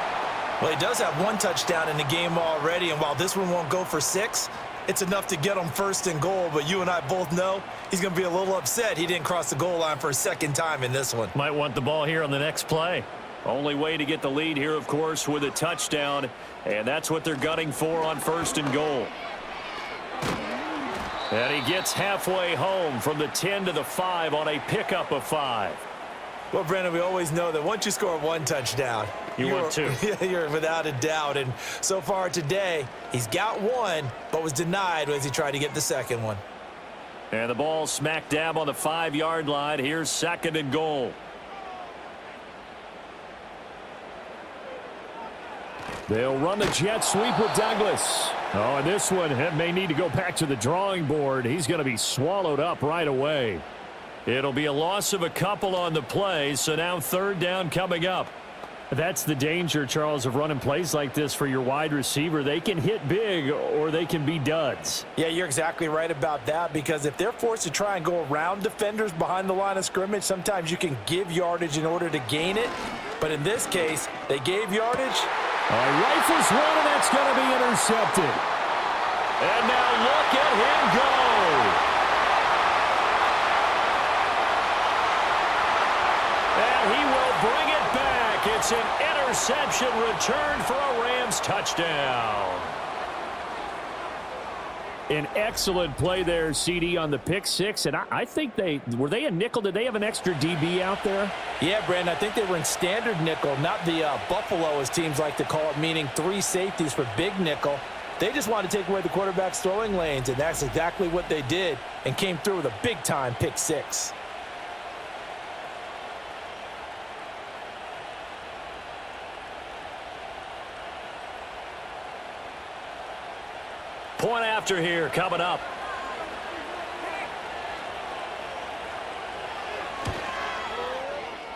Well, he does have 1 touchdown in the game already, and while this one won't go for 6, it's enough to get him 1st and goal, but you and I both know he's going to be a little upset he didn't cross the goal line for a 2nd time in this one. Might want the ball here on the next play. Only way to get the lead here, of course, with a touchdown, and that's what they're gunning for on 1st and goal. And he gets halfway home from the 10 to the 5 on a pickup of 5. Well, Brandon, we always know that once you score 1 touchdown, you want 2. You're without a doubt. And so far today, he's got 1, but was denied as he tried to get the 2nd one. And the ball smack dab on the 5-yard line. Here's 2nd and goal. They'll run the jet sweep with Douglas. Oh, and this one may need to go back to the drawing board. He's going to be swallowed up right away. It'll be a loss of a couple on the play, so now 3rd down coming up. That's the danger, Charles, of running plays like this for your wide receiver. They can hit big or they can be duds. Yeah, you're exactly right about that, because if they're forced to try and go around defenders behind the line of scrimmage, sometimes you can give yardage in order to gain it. But in this case, they gave yardage. Rifles one, and that's going to be intercepted. And now look at him go. And he will bring it back. It's an interception return for a Rams touchdown. An excellent play there, CD, on the pick 6. And I think were they a nickel? Did they have an extra DB out there? Yeah, Brandon, I think they were in standard nickel, not the Buffalo, as teams like to call it, meaning 3 safeties for big nickel. They just wanted to take away the quarterback's throwing lanes, and that's exactly what they did, and came through with a big-time pick 6. Point after here coming up.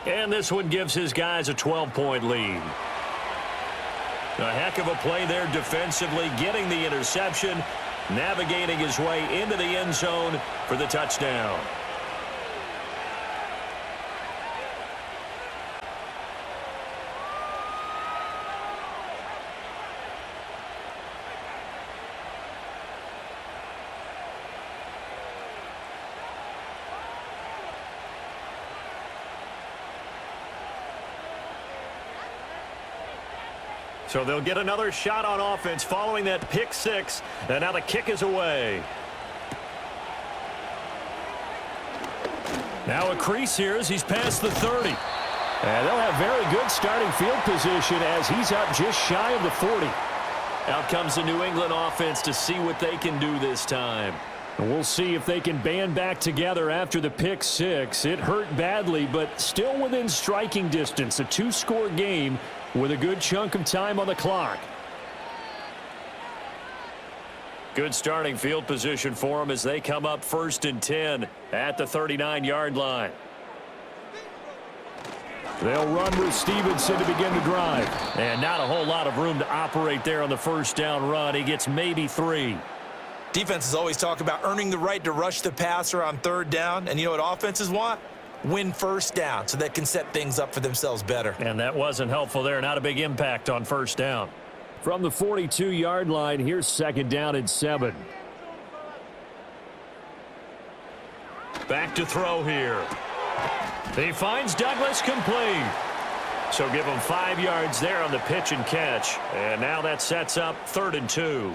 And this one gives his guys a 12-point lead. A heck of a play there defensively, getting the interception. navigating his way into the end zone for the touchdown. So they'll get another shot on offense following that pick six. And now the kick is away. Now a crease here as he's past the 30. And they'll have very good starting field position as he's up just shy of the 40. Out comes the New England offense to see what they can do this time. And we'll see if they can band back together after the pick six. It hurt badly, but still within striking distance. A two-score game with a good chunk of time on the clock. Good starting field position for them as they come up 1st and 10 at the 39-yard line. They'll run with Stevenson to begin the drive. And not a whole lot of room to operate there on the first down run. He gets maybe 3. Defenses always talk about earning the right to rush the passer on 3rd down. And you know what offenses want? Win 1st down so they can set things up for themselves better. And that wasn't helpful there. Not a big impact on 1st down. From the 42-yard line, here's 2nd down and 7. Back to throw here. He finds Douglas complete. So give him 5 yards there on the pitch and catch. And now that sets up 3rd and 2.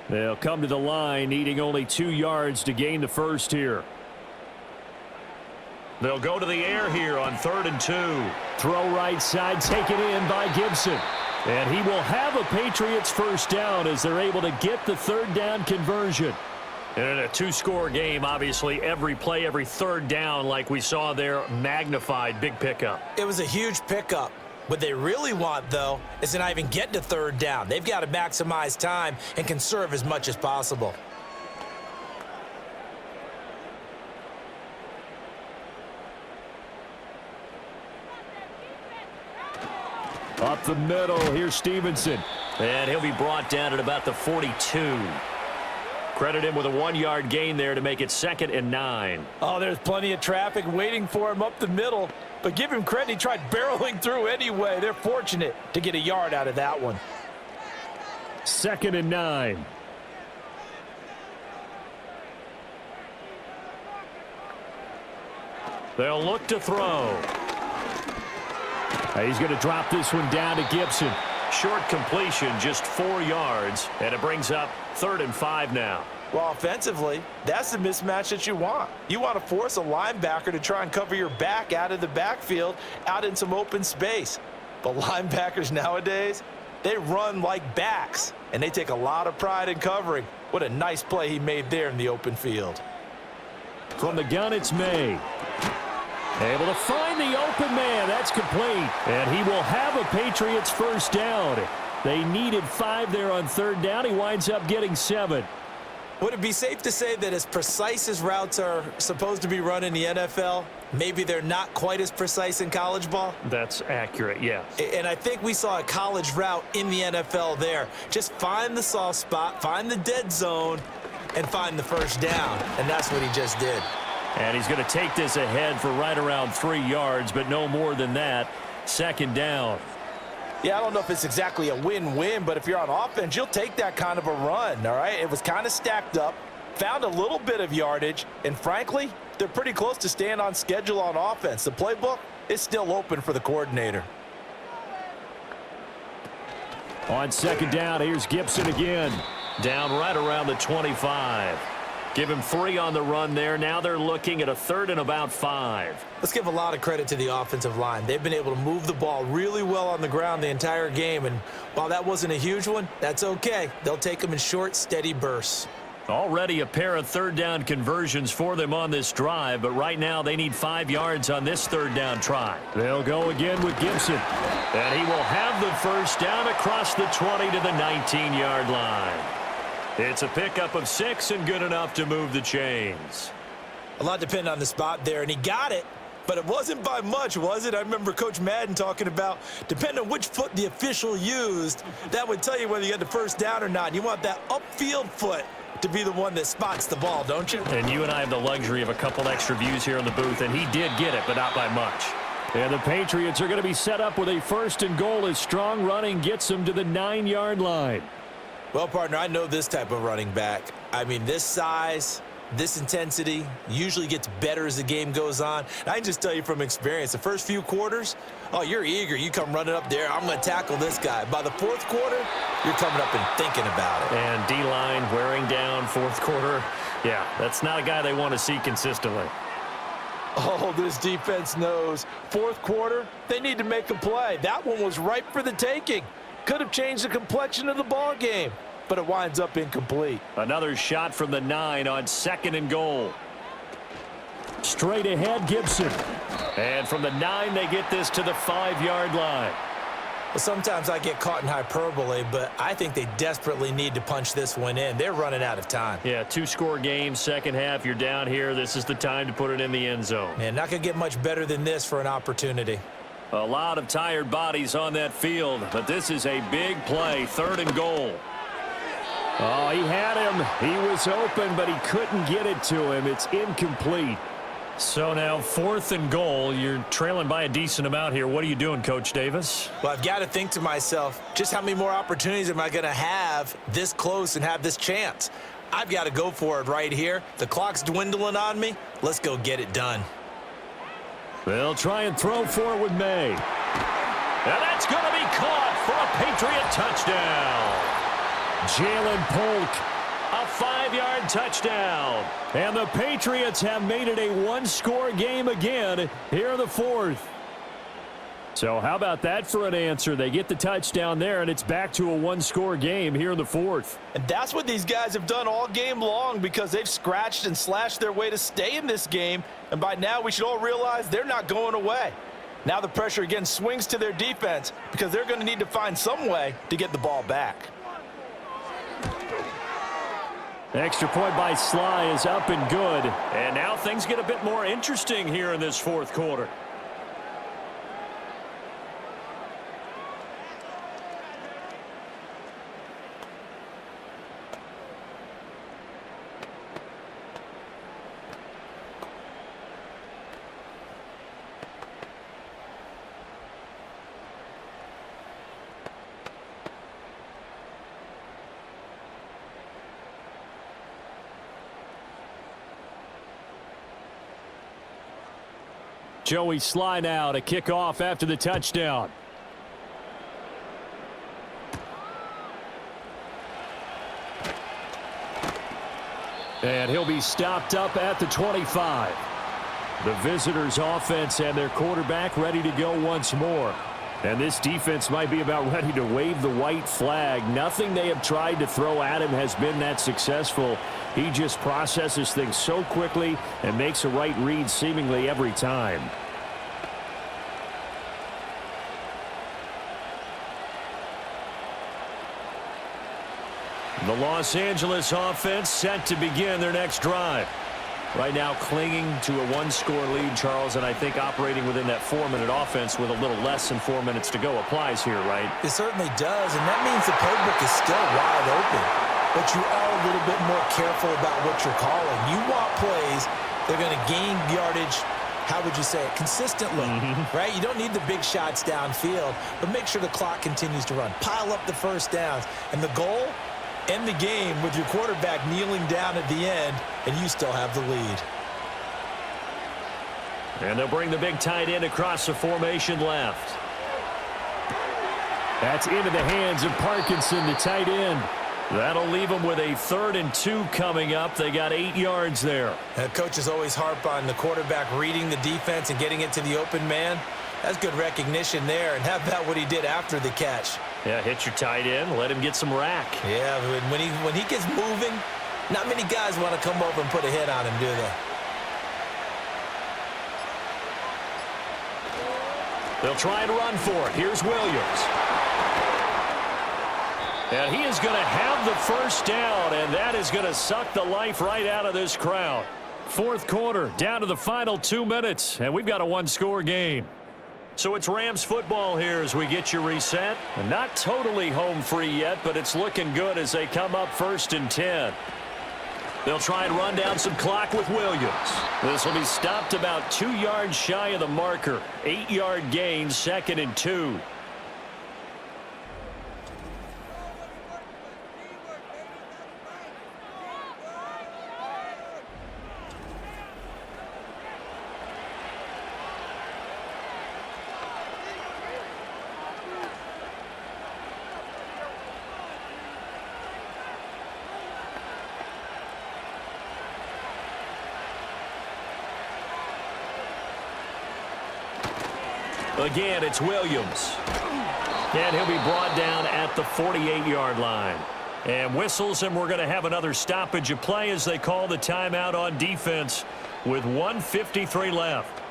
They'll come to the line, needing only 2 yards to gain the first here. They'll go to the air here on 3rd and 2. Throw right side, taken in by Gibson. And he will have a Patriots first down as they're able to get the 3rd down conversion. And in a two-score game, obviously, every play, every 3rd down, like we saw there, magnified, big pickup. It was a huge pickup. What they really want, though, is to not even get to 3rd down. They've got to maximize time and conserve as much as possible. Up the middle, here's Stevenson. And he'll be brought down at about the 42. Credit him with a 1-yard gain there to make it 2nd and 9. Oh, there's plenty of traffic waiting for him up the middle. But give him credit, he tried barreling through anyway. They're fortunate to get a yard out of that one. 2nd and 9. They'll look to throw. He's going to drop this one down to Gibson. Short completion, just 4 yards, and it brings up 3rd and 5 now. Well, offensively, that's the mismatch that you want. You want to force a linebacker to try and cover your back out of the backfield, out in some open space. But linebackers nowadays, they run like backs, and they take a lot of pride in covering. What a nice play he made there in the open field. From the gun, it's May. Able to find the open man. That's complete. And he will have a Patriots first down. They needed 5 there on 3rd down. He winds up getting 7. Would it be safe to say that as precise as routes are supposed to be run in the NFL, maybe they're not quite as precise in college ball? That's accurate, yeah. And I think we saw a college route in the NFL there. Just find the soft spot, find the dead zone, and find the first down. And that's what he just did. And he's going to take this ahead for right around 3 yards, but no more than that. 2nd down. Yeah, I don't know if it's exactly a win-win, but if you're on offense, you'll take that kind of a run, all right? It was kind of stacked up, found a little bit of yardage, and frankly, they're pretty close to staying on schedule on offense. The playbook is still open for the coordinator. On 2nd down, here's Gibson again. Down right around the 25. Give him 3 on the run there. Now they're looking at a 3rd and about 5. Let's give a lot of credit to the offensive line. They've been able to move the ball really well on the ground the entire game, and while that wasn't a huge one, that's okay. They'll take them in short, steady bursts. Already a pair of 3rd down conversions for them on this drive, but right now they need 5 yards on this 3rd down try. They'll go again with Gibson, and he will have the first down across the 20 to the 19-yard line. It's a pickup of 6 and good enough to move the chains. A lot depended on the spot there, and he got it. But it wasn't by much, was it? I remember Coach Madden talking about, depending on which foot the official used, that would tell you whether you had the first down or not. You want that upfield foot to be the one that spots the ball, don't you? And you and I have the luxury of a couple extra views here in the booth, and he did get it, but not by much. And the Patriots are going to be set up with a 1st and goal as strong running gets them to the 9-yard line. Well, partner, I know this type of running back. I mean, this size, this intensity usually gets better as the game goes on. And I can just tell you from experience, the first few quarters, oh, you're eager. You come running up there, I'm going to tackle this guy. By the 4th quarter, you're coming up and thinking about it. And D-line wearing down 4th quarter. Yeah, that's not a guy they want to see consistently. Oh, this defense knows. 4th quarter, they need to make a play. That one was ripe for the taking. Could have changed the complexion of the ball game, but it winds up incomplete. Another shot from the 9 on 2nd and goal. Straight ahead, Gibson. And from the 9, they get this to the 5-yard line. Well, sometimes I get caught in hyperbole, but I think they desperately need to punch this one in. They're running out of time. Yeah, 2-score game, second half. You're down here. This is the time to put it in the end zone. Man, not going to get much better than this for an opportunity. A lot of tired bodies on that field, but this is a big play, 3rd and goal. Oh, he had him. He was open, but he couldn't get it to him. It's incomplete. So now 4th and goal. You're trailing by a decent amount here. What are you doing, Coach Davis? Well, I've got to think to myself, just how many more opportunities am I going to have this close and have this chance? I've got to go for it right here. The clock's dwindling on me. Let's go get it done. They'll try and throw for it with May. And that's going to be caught for a Patriot touchdown. Jalen Polk. A 5-yard touchdown. And the Patriots have made it a 1-score game again here in the 4th. So how about that for an answer? They get the touchdown there, and it's back to a 1-score game here in the 4th. And that's what these guys have done all game long because they've scratched and slashed their way to stay in this game. And by now, we should all realize they're not going away. Now the pressure again swings to their defense because they're going to need to find some way to get the ball back. Extra point by Sly is up and good. And now things get a bit more interesting here in this 4th quarter. Joey Sly now to kick off after the touchdown. And he'll be stopped up at the 25. The visitors' offense and their quarterback ready to go once more. And this defense might be about ready to wave the white flag. Nothing they have tried to throw at him has been that successful. He just processes things so quickly and makes a right read seemingly every time. The Los Angeles offense set to begin their next drive. Right now clinging to a 1-score lead, Charles, and I think operating within that 4-minute offense with a little less than 4 minutes to go applies here, right? It certainly does, and that means the playbook is still wide open. But you are a little bit more careful about what you're calling. You want plays that are going to gain yardage, how would you say it, consistently, right? You don't need the big shots downfield, but make sure the clock continues to run. Pile up the first downs, and the goal, end the game with your quarterback kneeling down at the end, and you still have the lead. And they'll bring the big tight end across the formation left. That's into the hands of Parkinson, the tight end. That'll leave them with a 3rd and 2 coming up. They got 8 yards there. Coaches always harp on the quarterback reading the defense and getting it to the open man. That's good recognition there. And how about what he did after the catch? Yeah, hit your tight end, let him get some rack. Yeah, when he gets moving, not many guys want to come over and put a hit on him, do they? They'll try and run for it. Here's Williams. And he is going to have the first down, and that is going to suck the life right out of this crowd. Fourth quarter, down to the final 2 minutes, and we've got a one-score game. So it's Rams football here as we get you reset. Not totally home free yet, but it's looking good as they come up 1st and 10. They'll try and run down some clock with Williams. This will be stopped about 2 yards shy of the marker. 8-yard gain, 2nd and 2. Again, it's Williams. And he'll be brought down at the 48-yard line. And whistles, and we're going to have another stoppage of play as they call the timeout on defense with 1:53 left.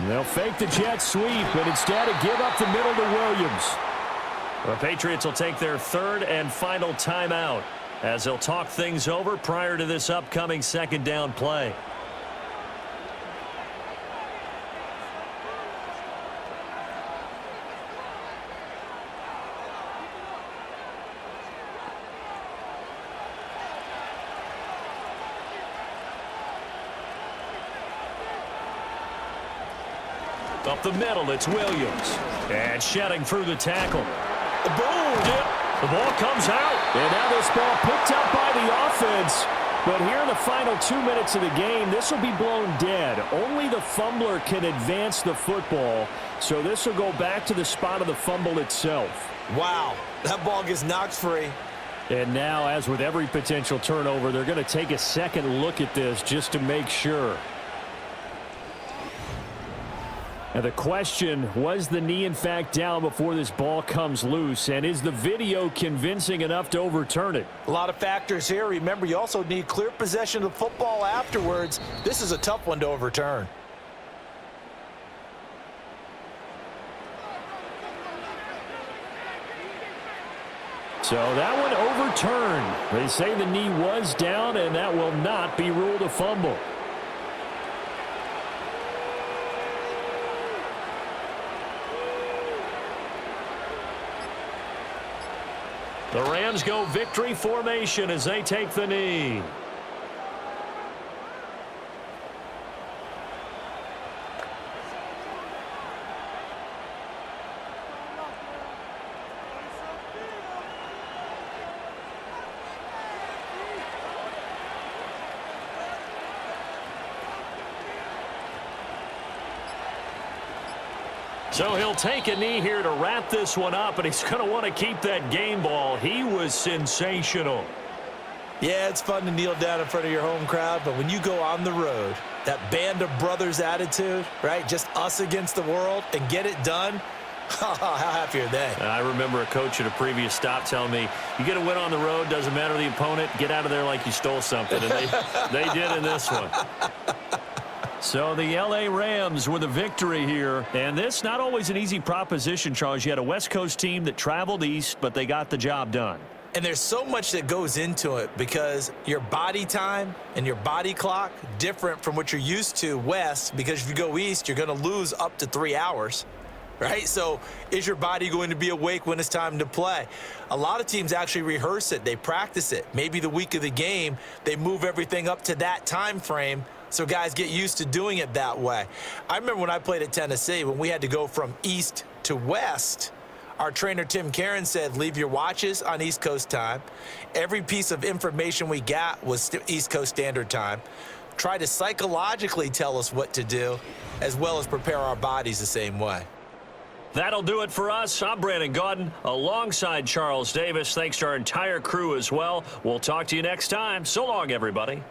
They'll fake the jet sweep, but instead of give up the middle to Williams. The Patriots will take their 3rd and final timeout as they'll talk things over prior to this upcoming 2nd down play. Up the middle, it's Williams. And shedding through the tackle. Boom! The ball comes out. And now this ball picked up by the offense. But here in the final 2 minutes of the game, this will be blown dead. Only the fumbler can advance the football. So this will go back to the spot of the fumble itself. Wow, that ball gets knocked free. And now, as with every potential turnover, they're going to take a second look at this just to make sure. And the question, was the knee in fact down before this ball comes loose? And is the video convincing enough to overturn it? A lot of factors here. Remember, you also need clear possession of the football afterwards. This is a tough one to overturn. So that one overturned. They say the knee was down, and that will not be ruled a fumble. The Rams go victory formation as they take the knee. So he'll take a knee here to wrap this one up, and he's going to want to keep that game ball. He was sensational. Yeah, it's fun to kneel down in front of your home crowd, but when you go on the road, that band of brothers attitude, right, just us against the world, and get it done, how happy are they? I remember a coach at a previous stop telling me, you get a win on the road, doesn't matter the opponent, get out of there like you stole something, and they did in this one. So the L.A. Rams with a victory here. And this not always an easy proposition, Charles. You had a West Coast team that traveled east, but they got the job done. And there's so much that goes into it because your body time and your body clock different from what you're used to west, because if you go east, you're going to lose up to 3 hours. Right? So is your body going to be awake when it's time to play? A lot of teams actually rehearse it. They practice it. Maybe the week of the game, they move everything up to that time frame so guys get used to doing it that way. I remember when I played at Tennessee, when we had to go from east to west, our trainer Tim Karen said, leave your watches on East Coast time. Every piece of information we got was East Coast Standard Time. Try to psychologically tell us what to do, as well as prepare our bodies the same way. That'll do it for us. I'm Brandon Gaudin alongside Charles Davis. Thanks to our entire crew as well. We'll talk to you next time. So long, everybody.